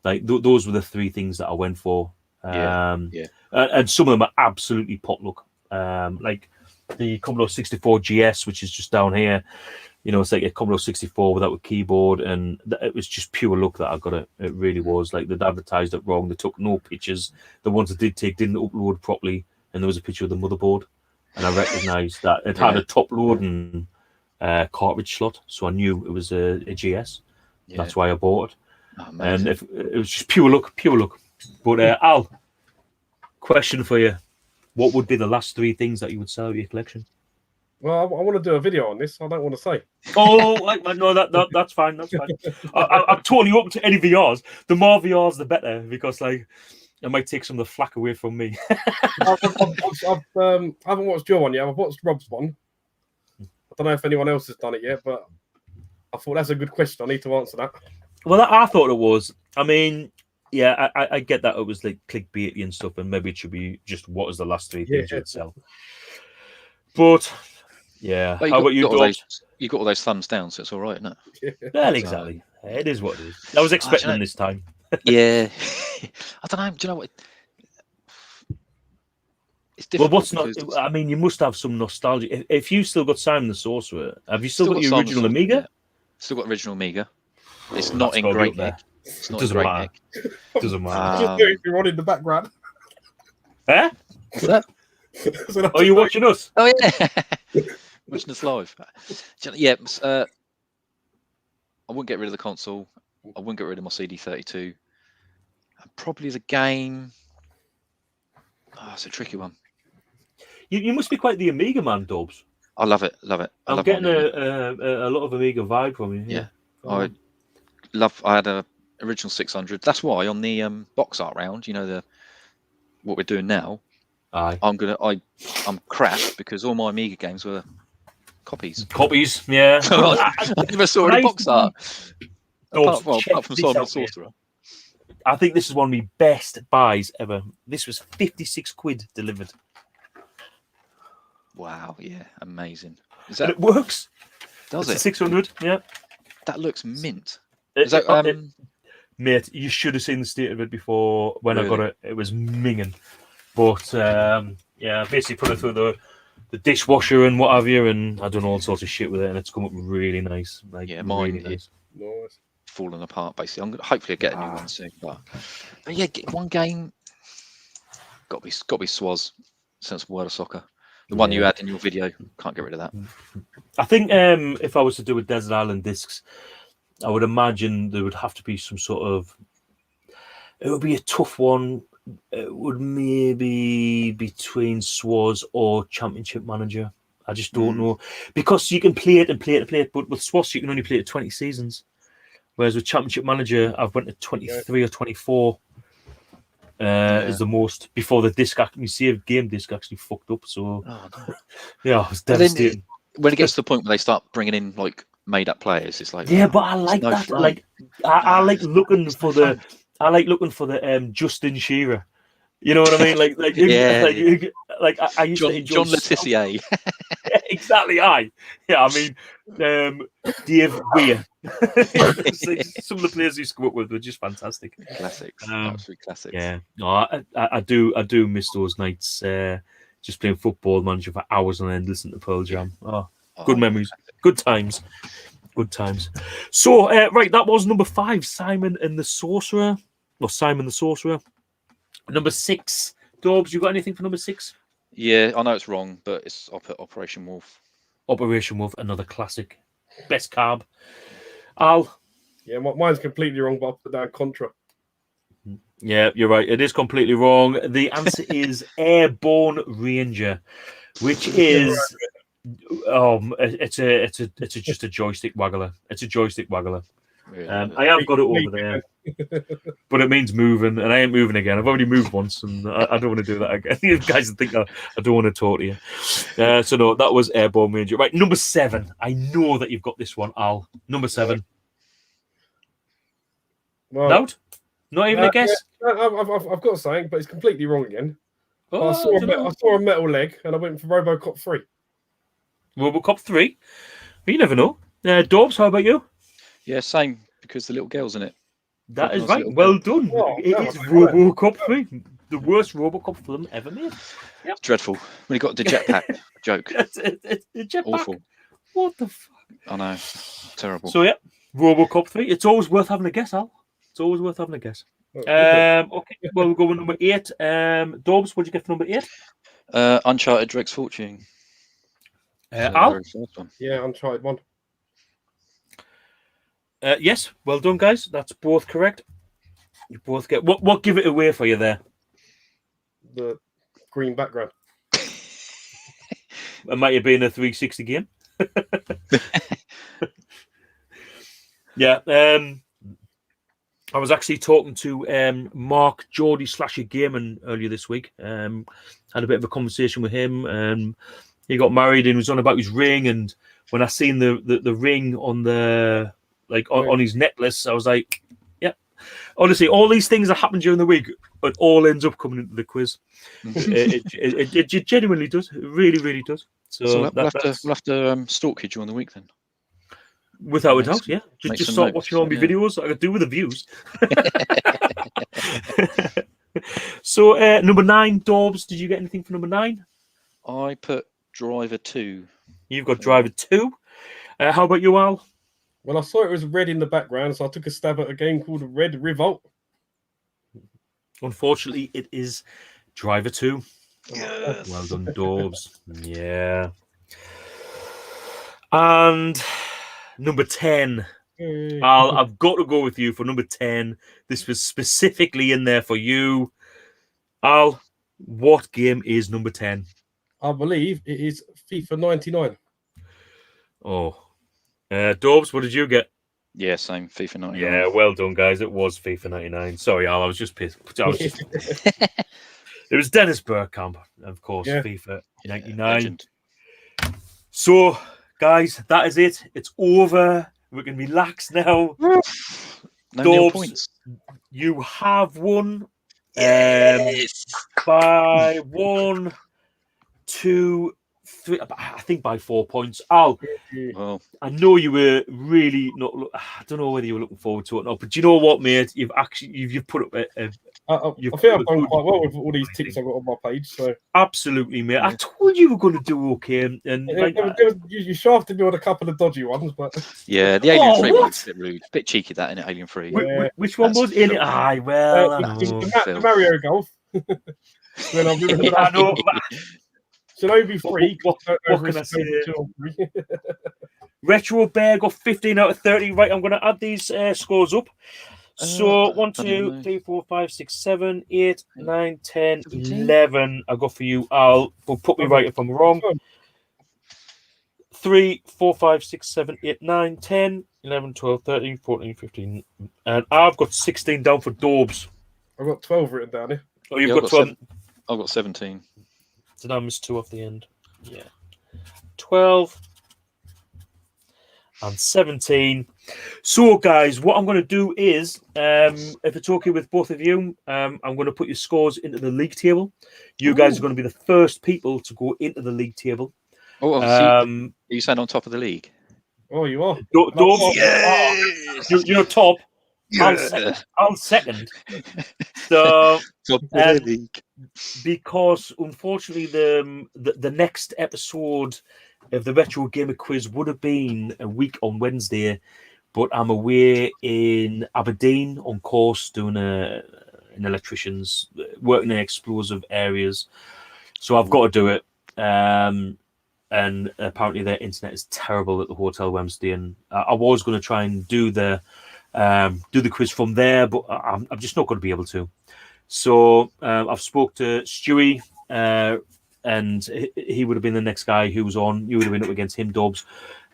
Like those were the 3 things that I went for. And some of them are absolutely pot luck. Like the Commodore 64 GS, which is just down here. You know, it's like a Commodore 64 without a keyboard, and it was just pure luck that I got it. It really was. Like they'd advertised it wrong. They took no pictures. The ones that did take didn't upload properly, and there was a picture of the motherboard, and I recognised that it had a top loading cartridge slot, so I knew it was a GS. That's why I bought it. And if it was just pure luck. But Al, question for you: what would be the last 3 things that you would sell out of your collection? Well, I want to do a video on this. I don't want to say. Oh, no, that's fine. That's fine. I'm totally open to any VRs. The more VRs, the better, because like it might take some of the flack away from me. I haven't watched your one yet. I've watched Rob's one. I don't know if anyone else has done it yet, but I thought that's a good question. I need to answer that. Well, I thought it was. I mean, yeah, I get that it was like clickbaity and stuff, and maybe it should be just what is the last 3 things you'd sell. But yeah, well, how about you, Dawbs? You got all those thumbs down, so it's all right, isn't it? Well, exactly. It is what it is. I was expecting this time. Yeah, I don't know. Do you know what? It's difficult. Well, what's not? I mean, you must have some nostalgia. If you still got Simon the Sorcerer, have you still got your original Amiga? Yeah. Still got original Amiga. It's not in great nick. It's not in great nick. Doesn't matter. Just do it if you're on in the background. Eh? What's that? Are you watching us? Oh yeah, watching us live. Yeah, I wouldn't get rid of the console. I wouldn't get rid of my CD32. Probably the game. Oh, it's a tricky one. You must be quite the Amiga man, Dawbs. I love it. Love it. I'm getting a lot of Amiga vibe from you. Yeah. I had a original 600. That's why on the box art round, you know, what we're doing now. I'm crap because all my Amiga games were copies. Yeah. I never saw any box art. Apart from Simon the Sorcerer. I think this is one of my best buys ever. This was 56 quid delivered. Wow, yeah, amazing. And it works. Does it? 600, yeah. That looks mint. Mate, you should have seen the state of it before when I got it. It was minging. But yeah, basically put it through the dishwasher and what have you, and I've done all sorts of shit with it, and it's come up really nice. Like, yeah, mine really nice. Nice. Falling apart basically. I'm gonna hopefully get a new one soon. But yeah, one game. Got to be Swaz. Since World of Soccer, the one you had in your video, can't get rid of that. I think if I was to do with Desert Island Discs, I would imagine there would have to be some sort of. It would be a tough one. It would maybe between Swaz or Championship Manager. I just don't know, because you can play it, but with Swaz you can only play it 20 seasons. Whereas with Championship Manager, I've went to 23 or 24 is the most before the disc. My saved game disc actually fucked up. So yeah, it was devastating. When it gets to the point where they start bringing in like made-up players, it's like but I like that. Fun. Like I like looking for the. I like looking for the Justin Shearer. You know what I mean? Like I used to enjoy John Letitia. Exactly. I mean, Dave Weir. Some of the players he's come up with were just fantastic. Classics. Absolute classics. Yeah. No, I do miss those nights. Just playing Football Manager for hours on end, listening to Pearl Jam. Good memories. Good times. Good times. So right, that was number 5, Simon and the Sorcerer. or Simon the Sorcerer. Number 6, Dawbs, you got anything for number 6? Yeah, I know it's wrong, but I'll put Operation Wolf. Operation Wolf, another classic. Best carb. Al? Yeah, mine's completely wrong, but I'll put down Contra. Yeah, you're right. It is completely wrong. The answer is Airborne Ranger, which is it's just a joystick waggler. It's a joystick waggler. Yeah. I have got it over there, but it means moving, and I ain't moving again. I've already moved once, and I don't want to do that again. You guys think I don't want to talk to you. So no, that was Airborne Ranger. Right, number 7. I know that you've got this one, Al. Number 7. Well, Not even a guess. Yeah, I've got something, but it's completely wrong again. Oh, I saw a metal leg, and I went for RoboCop 3. RoboCop 3. You never know. Dawbs, how about you? Yeah, same, because the little girl's in it. That is Nice right. little Well girl. done. Oh, It that is was correct. RoboCop 3. The worst RoboCop film ever made. It's dreadful. When he got the jetpack joke. It's a jetpack. Awful. What the fuck? I know. Terrible. So yeah, RoboCop 3. It's always worth having a guess, Al. It's always worth having a guess. Okay. Okay, well, we'll go with number 8. Dawbs, what did you get for number 8? Uncharted Drake's Fortune. The Al? very first one. Yeah, Uncharted 1. Yes, well done, guys. That's both correct. You both get what give it away for you there? The green background. It might have been a 360 game. Yeah. I was actually talking to Mark Geordie Slasher Gaming earlier this week. Had a bit of a conversation with him. He got married and was on about his ring. And when I seen the ring on the on his necklace, I was like, "Yeah." Honestly, all these things that happen during the week, it all ends up coming into the quiz. it genuinely does. It really, really does. So we'll have to stalk you during the week then. Without a Make doubt, some- yeah. make Just some start notes, watching all my yeah. videos. I could do with the views. So number 9, Dawbs. Did you get anything for number 9? I put Driver 2. You've got Driver 2. How about you, Al? Well, I saw it was red in the background, so I took a stab at a game called Red Revolt. Unfortunately, it is Driver 2. Yes. Well done, Dawbs. Yeah. And number 10. Al, I've got to go with you for number 10. This was specifically in there for you. Al, what game is number 10? I believe it is FIFA 99. Oh. Dawbs, what did you get? Yeah, same. FIFA 99. Yeah, well done, guys. It was FIFA 99. Sorry, Al, I was just pissed. It was Dennis Bergkamp, of course, Yeah. FIFA Yeah, 99. legend. So, guys, that is it. It's over. We can relax now. No nil Dawbs, points. you have won Yes. by 1, 2, 3. I think by 4 points. Al, Well, I know you were really not. I don't know whether you were looking forward to it or not, but do you know what, mate? You've put up a I think I've done quite well with all these ticks I've got on my page. So absolutely, mate. I told you were going to do okay, and you shafted me on a couple of dodgy ones, but yeah, the Alien 3 what? was a bit rude. Bit cheeky, that, in Alien 3. Yeah. which one That's was it? filthy. Aye, well, I that's know. the Mario Golf. When I remember I that. know. Shinobi 3. What can I say? Retro Bear got 15 out of 30. Right, I'm going to add these scores up. So 1, 2, 3, 4, 5, 6, 7, 8, 9, 10, 11. I got for you, Al. Well, put me right if I'm wrong. 3, 4, 5, 6, 7, 8, 9, 10, 11, 12, 13, 14, 15. And I've got 16 down for Dawbs. I've got 12 written down here. Oh, you've Yeah, got 12. I've got 17. Did I miss 2 off the end? Yeah. 12 and 17. So, guys, what I'm going to do is, if it's okay with both of you, I'm going to put your scores into the league table. You guys are going to be the first people to go into the league table. Oh, are you saying on top of the league? Oh, you are. Dawbs, Yes! you're top. Yeah. I'll second. So, Top of the league. because unfortunately the next episode of the Retro Gamer Quiz would have been a week on Wednesday, but I'm away in Aberdeen on course doing an electrician's, working in explosive areas. So I've got to do it. And apparently their internet is terrible at the hotel where I'm staying. I was going to try and do the quiz from there, but I'm just not going to be able to. So I've spoke to Stewie, and he would have been the next guy who was on. You would have been up against him, Dawbs.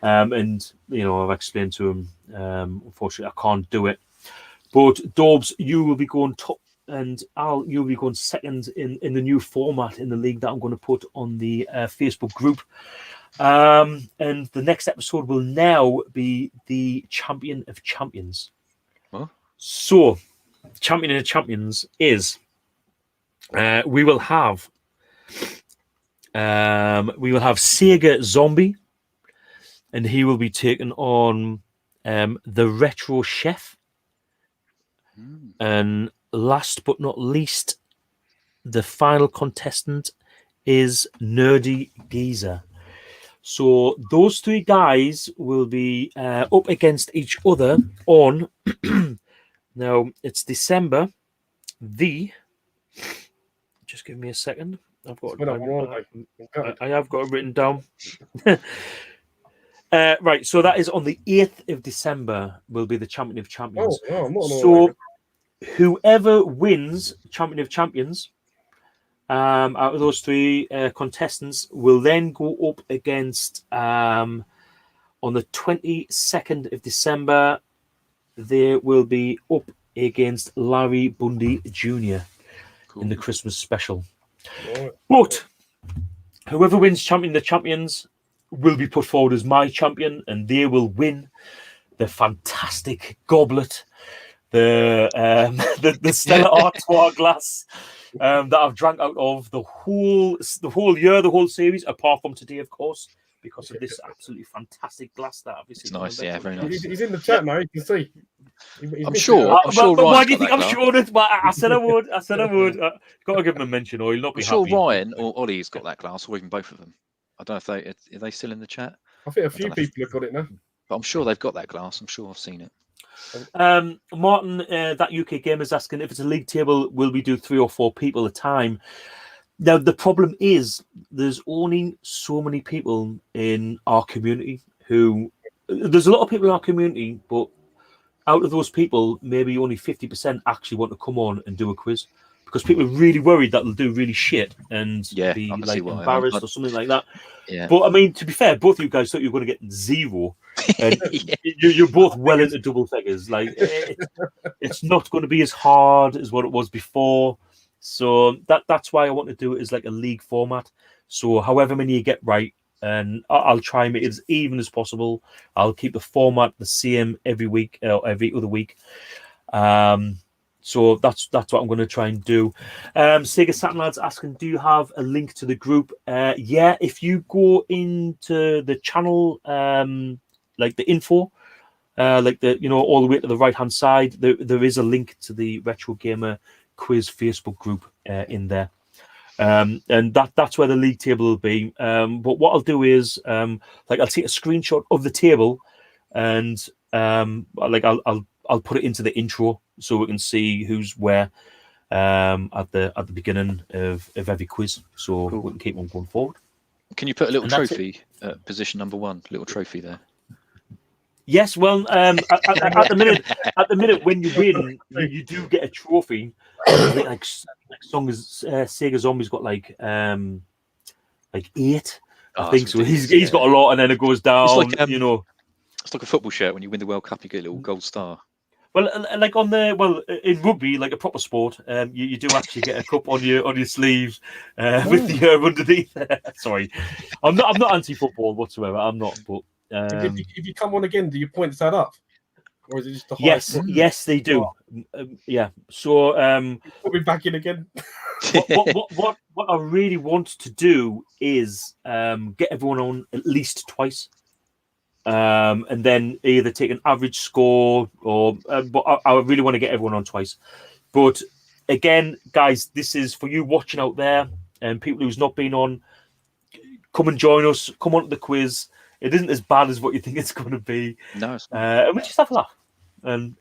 And I've explained to him, unfortunately, I can't do it. But Dawbs, you will be going top, and you'll be going second in the new format in the league that I'm going to put on the Facebook group. And the next episode will now be the Champion of Champions. Huh? So, Champion of Champions is we will have Sega Zombie, and he will be taking on the Retro Chef. And last but not least, the final contestant is Nerdy Geezer. So those three guys will be up against each other on now it's December just give me a second. I have got it written down. Right, so that is on the 8th of December will be the Champion of Champions. So whoever wins Champion of Champions out of those three contestants will then go up against on the 22nd of December they will be up against Larry Bundy Jr. in the Christmas special. But whoever wins Champion of the Champions will be put forward as my champion, and they will win the fantastic goblet, the Stella Artois glass that I've drank out of the whole year, the whole series, apart from today, of course, because of this absolutely fantastic glass that I've received. It's nice, yeah, very nice. He's in the chat now. You can see. I'm sure. But why do you think I'm sure that? Well, I said I would. Got to give him a mention, or he'll not be happy. I'm sure Ryan or Ollie's got that glass, or even both of them. I don't know if are they still in the chat. I think a few people have got it now. But I'm sure they've got that glass. I'm sure I've seen it. Martin, that UK Gamer is asking if it's a league table, will we do 3 or 4 people at a time? Now, the problem is there's only so many people in our community there's a lot of people in our community, but out of those people, maybe only 50% actually want to come on and do a quiz because people are really worried that they'll do really shit and be like embarrassed or something like that. Yeah. But I mean, to be fair, both of you guys thought you were going to get 0. And you're both well into double figures. Like it's not going to be as hard as what it was before. So that's why I want to do it as like a league format. So however many you get right, and I'll try and make it as even as possible. I'll keep the format the same every week or every other week. So that's what I'm going to try and do. Sega Saturn Lads asking, do you have a link to the group? Yeah, if you go into the channel, like the info, like the all the way to the right hand side, there is a link to the Retro Gamer Quiz Facebook group in there. And that's where the league table will be. But what I'll do is I'll take a screenshot of the table and I'll put it into the intro so we can see who's where at the beginning of every quiz, so we can keep on going forward. Can you put a little trophy at position number 1? Little trophy there. Yes, well, at the minute when you win, you do get a trophy. Like Sega Zombie's got like 8. I think so. He's got a lot, and then it goes down. It's like, it's like a football shirt. When you win the World Cup, you get a little gold star. Well, like in rugby, like a proper sport, you do actually get a cup on your sleeves with the underneath. Sorry, I'm not anti-football whatsoever. I'm not. But if you come on again, do your points add up, or is it just the highest? Yes, they do. Yeah. So put me back in again. what I really want to do is get everyone on at least twice. And then either take an average score or but I really want to get everyone on twice. But again, guys, this is for you watching out there and people who's not been on. Come and join us. Come on to the quiz. It isn't as bad as what you think it's going to be. No, it's not. And we just have a laugh. And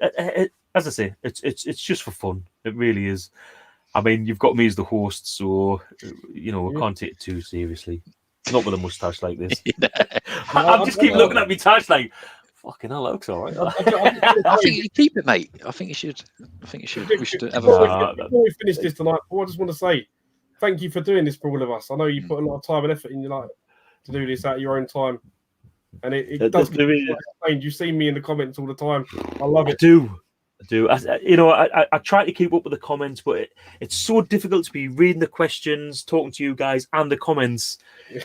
as I say, it's just for fun. It really is. I mean, you've got me as the host, so I can't take it too seriously. Not with a mustache like this. I'm just keep looking at me tash like, fucking hell, that looks all right. I think you keep it, mate. I think you should. We should have a. Before we finish this tonight, I just want to say thank you for doing this for all of us. I know you put a lot of time and effort in your life to do this at your own time, and it does. You see me in the comments all the time. I love it. I do. I try to keep up with the comments, but it's so difficult to be reading the questions, talking to you guys, and the comments.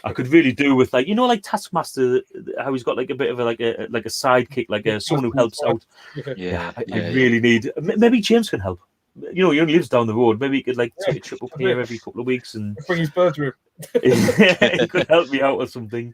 I could really do with like Taskmaster, how he's got like a bit of a sidekick, like someone who helps out. Yeah, I really need. Maybe James can help. He only lives down the road. Maybe he could take a trip up here every couple of weeks and bring his birds with him. He could help me out or something.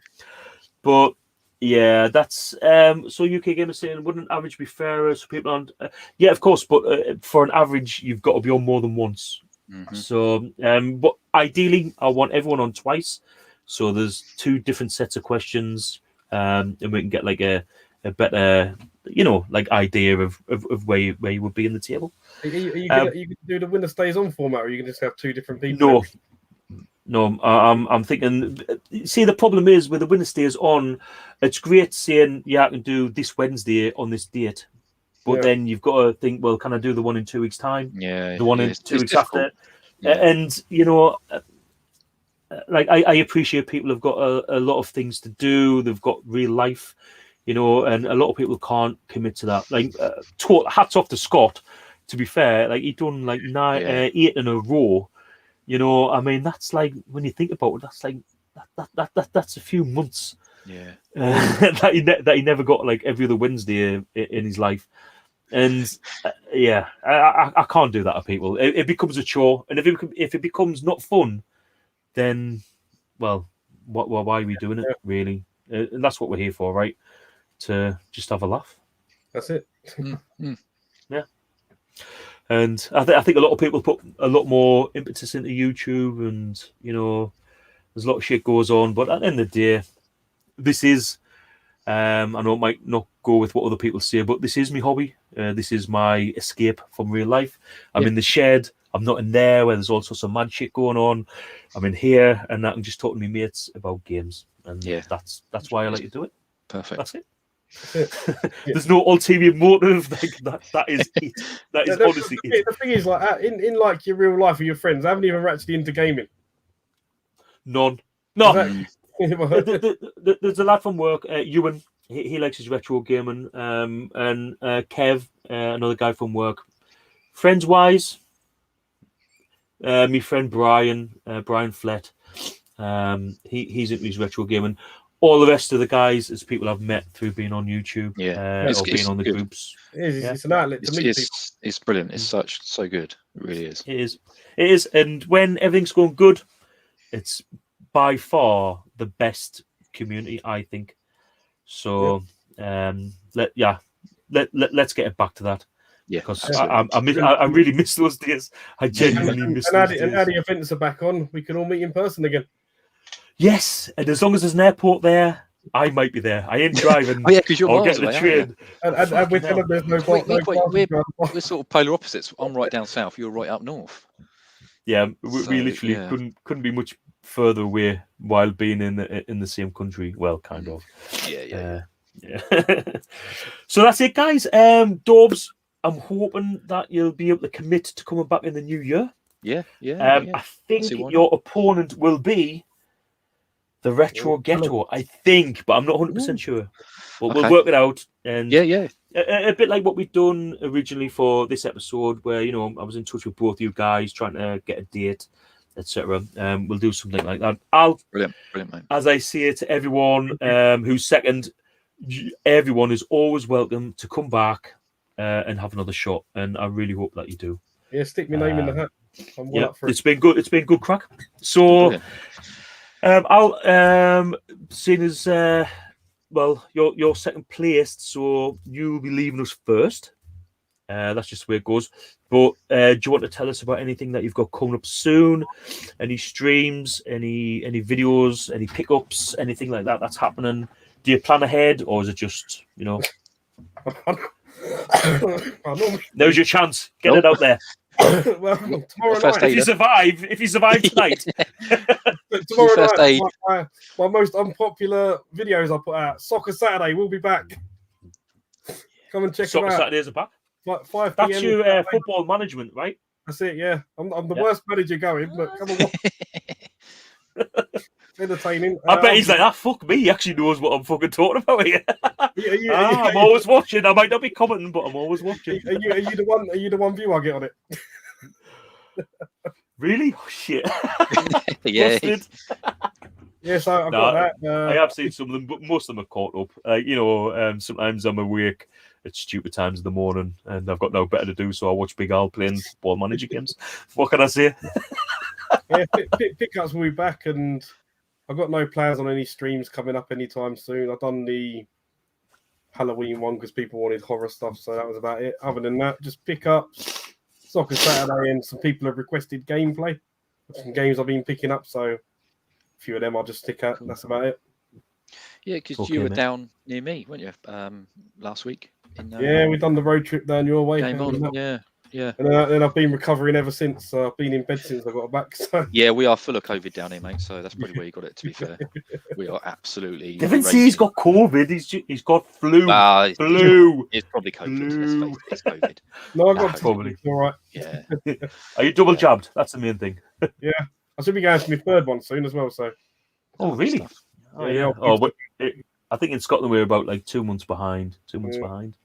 But yeah, that's so UK Gamer saying, wouldn't an average be fairer so people aren't? Yeah, of course, but for an average, you've got to be on more than once. Mm-hmm. So, but ideally, I want everyone on twice. So there's 2 different sets of questions, and we can get like a better, idea of where you would be in the table. Are you going to do the winner stays on format, or are you going to just have 2 different people? No, I'm thinking. See, the problem is with the winner stays on. It's great saying, I can do this Wednesday on this date, but then you've got to think, well, can I do the one in 2 weeks' time? Yeah, the one in 2 weeks after. Yeah. And I appreciate people have got a lot of things to do. They've got real life, and a lot of people can't commit to that. Hats off to Scott. To be fair, he'd done 8 in a row. I mean, that's like, when you think about it, that's like that's a few months. Yeah. That he never got every other Wednesday in his life, and I can't do that to people. It becomes a chore, and if it becomes not fun, then why are we doing it really? And that's what we're here for, right? To just have a laugh. That's it. Yeah. And I think a lot of people put a lot more impetus into YouTube, and there's a lot of shit goes on. But at the end of the day, this is I know it might not go with what other people say, but this is my hobby. This is my escape from real life. I'm in the shed. I'm not in there where there's all sorts of mad shit going on. I'm in here, and I can just talk to my mates about games, and that's why I like to do it. Perfect. That's it. There's no ulterior motive. That is it. That is honestly it. The thing is, in your real life with your friends, I haven't even actually into gaming. None. No. There's a lad from work, Ewan. He likes his retro gaming. And Kev, another guy from work. Friends wise, my friend Brian Flett. He's into his retro gaming. All the rest of the guys is people I've met through being on YouTube, or being on the groups. It's an outlet to meet people. It's brilliant. It's so good. It really is. It is. And when everything's going good, it's by far the best community, I think. So let's get it back to that. Yeah, because I really miss those days. I genuinely miss those days. And now the events are back on, we can all meet in person again. Yes, and as long as there's an airport there, I might be there. I ain't driving. Because you're I'll miles get the away, train. And with them, there's no we're sort of polar opposites. I'm right down south. You're right up north. Yeah, we literally couldn't be much further away while being in the same country. Well, kind of. Yeah. So that's it, guys. Dawbs, I'm hoping that you'll be able to commit to coming back in the new year. Yeah. I think your opponent will be the Retro Ghetto, I think, but I'm not 100% sure. But we'll work it out. And a bit like what we've done originally for this episode, where I was in touch with both you guys trying to get a date, etc. We'll do something like that. Brilliant, mate. As I say to everyone who's second, everyone is always welcome to come back and have another shot, and I really hope that you do. Yeah, stick my name in the hat. Up for it's been good. It's been good crack. So. I'll seeing as you're second placed, so you'll be leaving us first. That's just the way it goes. But do you want to tell us about anything that you've got coming up soon? Any streams, any videos, any pickups, anything like that that's happening? you plan ahead, or is it just Normally, now's your chance, get Nope. it out there. well, tomorrow First night. aid. If you survive tonight, Tomorrow first night, aid. my most unpopular videos I put out. Soccer Saturday, we'll be back. Come and check them Soccer out. Saturdays are back. 5 That's p.m. your football management, right? That's it. Yeah, I'm the worst manager going, but come on, entertaining. I bet he's like, fuck me. He actually knows what I'm fucking talking about here. Yeah, I'm always watching. I might not be commenting, but I'm always watching. Are you the one view I get on it? Really? Oh, shit. Yeah. Busted. Yeah, so I've got that. I have seen some of them, but most of them are caught up. Sometimes I'm awake at stupid times in the morning and I've got no better to do, so I watch Big Al playing football manager games. What can I say? Yeah, pickups will be back, and I've got no plans on any streams coming up anytime soon. I've done the Halloween one because people wanted horror stuff, so that was about it. Other than that, just pickups, Soccer Saturday, and some people have requested gameplay. Some games I've been picking up, so a few of them I'll just stick at. That's about it. Yeah, because Okay, you were mate. down near me, weren't you? Last week. Yeah, we've done the road trip down your way. Game on. Yeah. And then I've been recovering ever since. So I've been in bed since I got back. So. Yeah, we are full of COVID down here, mate. So that's probably where you got it. To be fair, we are absolutely. Didn't see he's got COVID. He's got flu. Flu. It's probably COVID. Let's face it, it's COVID. No, I got probably. It's all right. Yeah. Are you double jabbed? That's the main thing. Yeah, I should be going to my third one soon as well. So. Oh, really? Stuff. Oh, yeah. Oh, but I think in Scotland we're about like 2 months behind. 2 months behind.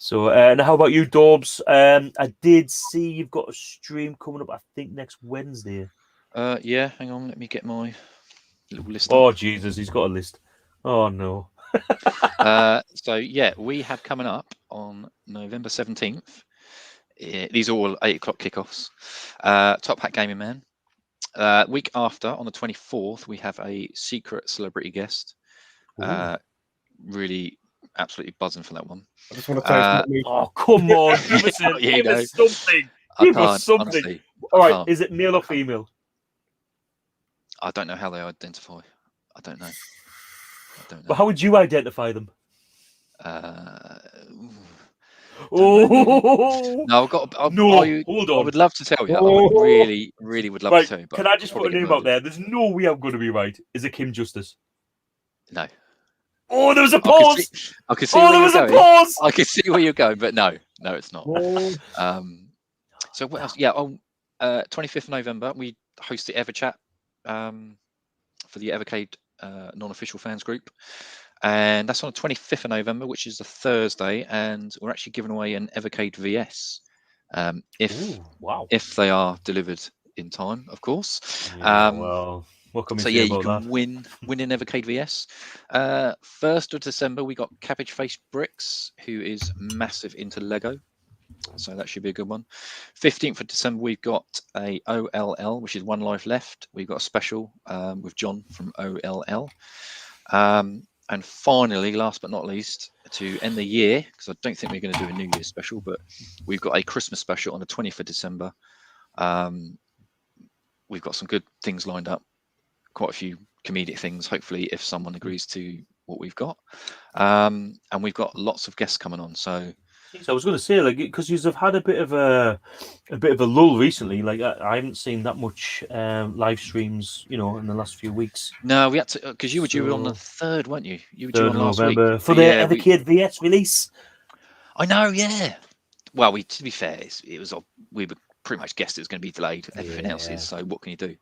So, and how about you, Dawbs? I did see you've got a stream coming up, I think, next Wednesday. Yeah, hang on. Let me get my little list. Oh, Jesus, he's got a list. Oh, no. So, yeah, we have coming up on November 17th. These are all 8 o'clock kickoffs. Top Hat Gaming Man. Week after, on the 24th, we have a secret celebrity guest. Really absolutely buzzing for that one. I just want to tell you, it's not me. Oh, come on. Give us something. Give us something. Honestly, All right, is it male or female? I don't know how they identify. I don't know. But how would you identify them? No, I've got. Hold on. I would love to tell you. I would really would love to tell you. But can I just put a name out there? There's no way I'm going to be right. Is it Kim Justice? No. Oh, there was a pause. I could see where you're going. Pause. I could see where you're going, but no, it's not. So what else? Yeah, on 25th of November, we host the Everchat for the Evercade non-official fans group. And that's on the 25th of November, which is a Thursday, and we're actually giving away an Evercade VS if they are delivered in time, of course. Well, what can we say you about can win an Evercade VS. 1st of December, we got Cabbage Face Bricks, who is massive into Lego, so that should be a good one. 15th of December, we've got a OLL, which is One Life Left. We've got a special with John from OLL. And finally, last but not least, to end the year, because I don't think we're going to do a New Year's special, but we've got a Christmas special on the 20th of December. We've got some good things lined up, quite a few comedic things, hopefully, if someone agrees to what we've got. And we've got lots of guests coming on. So I was going to say, like, because you've had a bit of a lull recently. Like, I haven't seen that much live streams, in the last few weeks. No, we had to, because you were due on the 3rd, weren't you? You were due 3rd on last November week for the Evercade VS release. I know, yeah. Well, to be fair, we were pretty much guessed it was going to be delayed. Everything else is. So what can you do?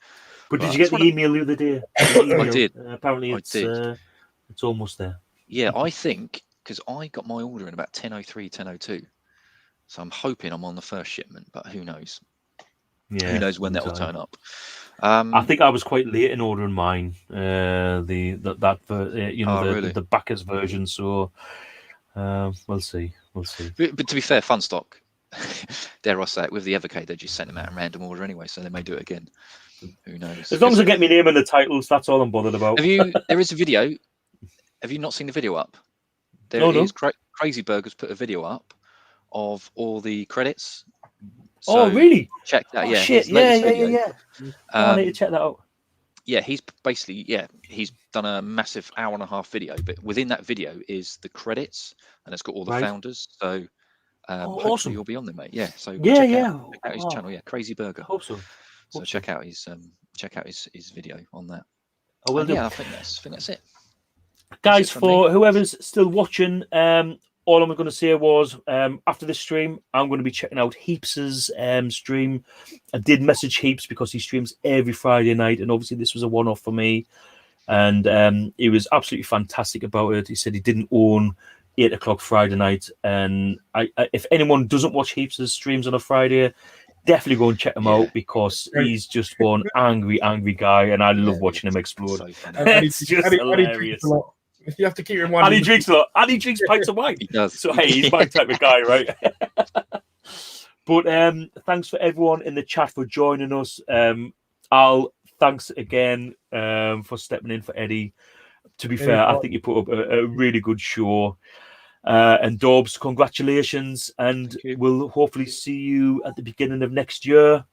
But did you get the email the other day? I did. Apparently, it's almost there. Yeah, I think. Because I got my order in about 10:03, 10:02. So I'm hoping I'm on the first shipment, but who knows? Yeah, who knows when that will turn up? I think I was quite late in ordering mine. The backers version. So we'll see. But to be fair, Fun Stock, dare I say it, with the Evercade, they just sent them out in random order anyway, so they may do it again. Who knows? As long as I get my name in the titles, that's all I'm bothered about. There is a video. Have you not seen the video up? There is. Crazy Burgers put a video up of all the credits. So really? Check that. Oh, shit. Yeah. I need to check that out. yeah, he's basically he's done a massive 1.5-hour video, but within that video is the credits, and it's got all the Right. founders. So hopefully Awesome. you'll be on there, mate. Yeah. So Yeah, check yeah. out his channel. Yeah, Crazy Burger. I hope so. So check out his video on that. I will And do. yeah, I think that's it. Guys, from for me. whoever's still watching, all I'm going to say was after this stream, I'm going to be checking out Heaps's stream. I did message Heaps because he streams every Friday night, and obviously this was a one-off for me. And he was absolutely fantastic about it. He said he didn't own 8 o'clock Friday night, and if anyone doesn't watch Heaps's streams on a Friday, definitely go and check him out because he's just one angry guy, and I love watching him explode. So funny. It's just hilarious. You have to keep And reminding he drinks a lot. And he drinks pints of wine. He does. So hey, he's my type of guy, right? But thanks for everyone in the chat for joining us. Al, thanks again for stepping in for Eddie. To be fair, I think you put up a really good show. And Dawbs, congratulations, and we'll hopefully see you at the beginning of next year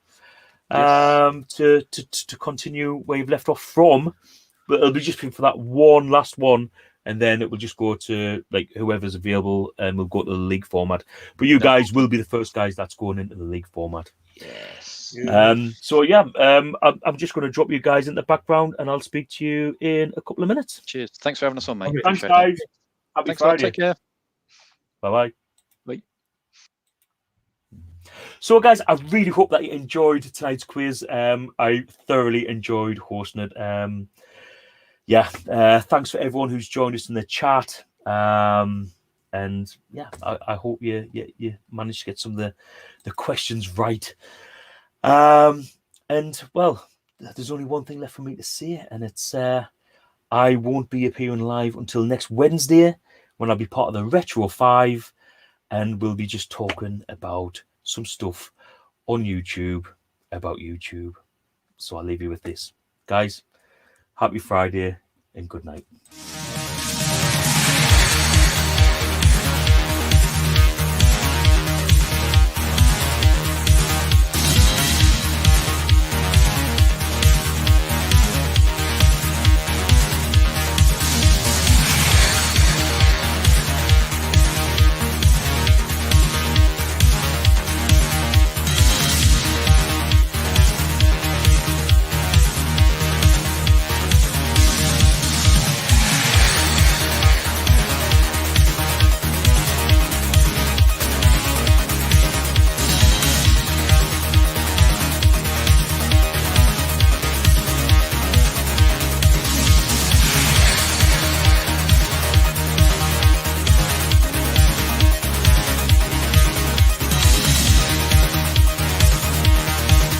to continue where you've left off from. But it'll be just for that one last one, and then it will just go to like whoever's available, and we'll go to the league format. But you guys will be the first guys that's going into the league format. Yes. So yeah, I'm just going to drop you guys in the background, and I'll speak to you in a couple of minutes. Cheers. Thanks for having us on, mate. Thanks, guys. Happy Thanks, Friday. Take care. Bye-bye. Bye. So, guys, I really hope that you enjoyed tonight's quiz. I thoroughly enjoyed hosting it. Thanks for everyone who's joined us in the chat. And yeah, I hope you managed to get some of the questions right. And well, there's only one thing left for me to say, and it's I won't be appearing live until next Wednesday when I'll be part of the Retro 5, and we'll be just talking about some stuff on YouTube about YouTube. So I'll leave you with this. Guys, happy Friday and good night.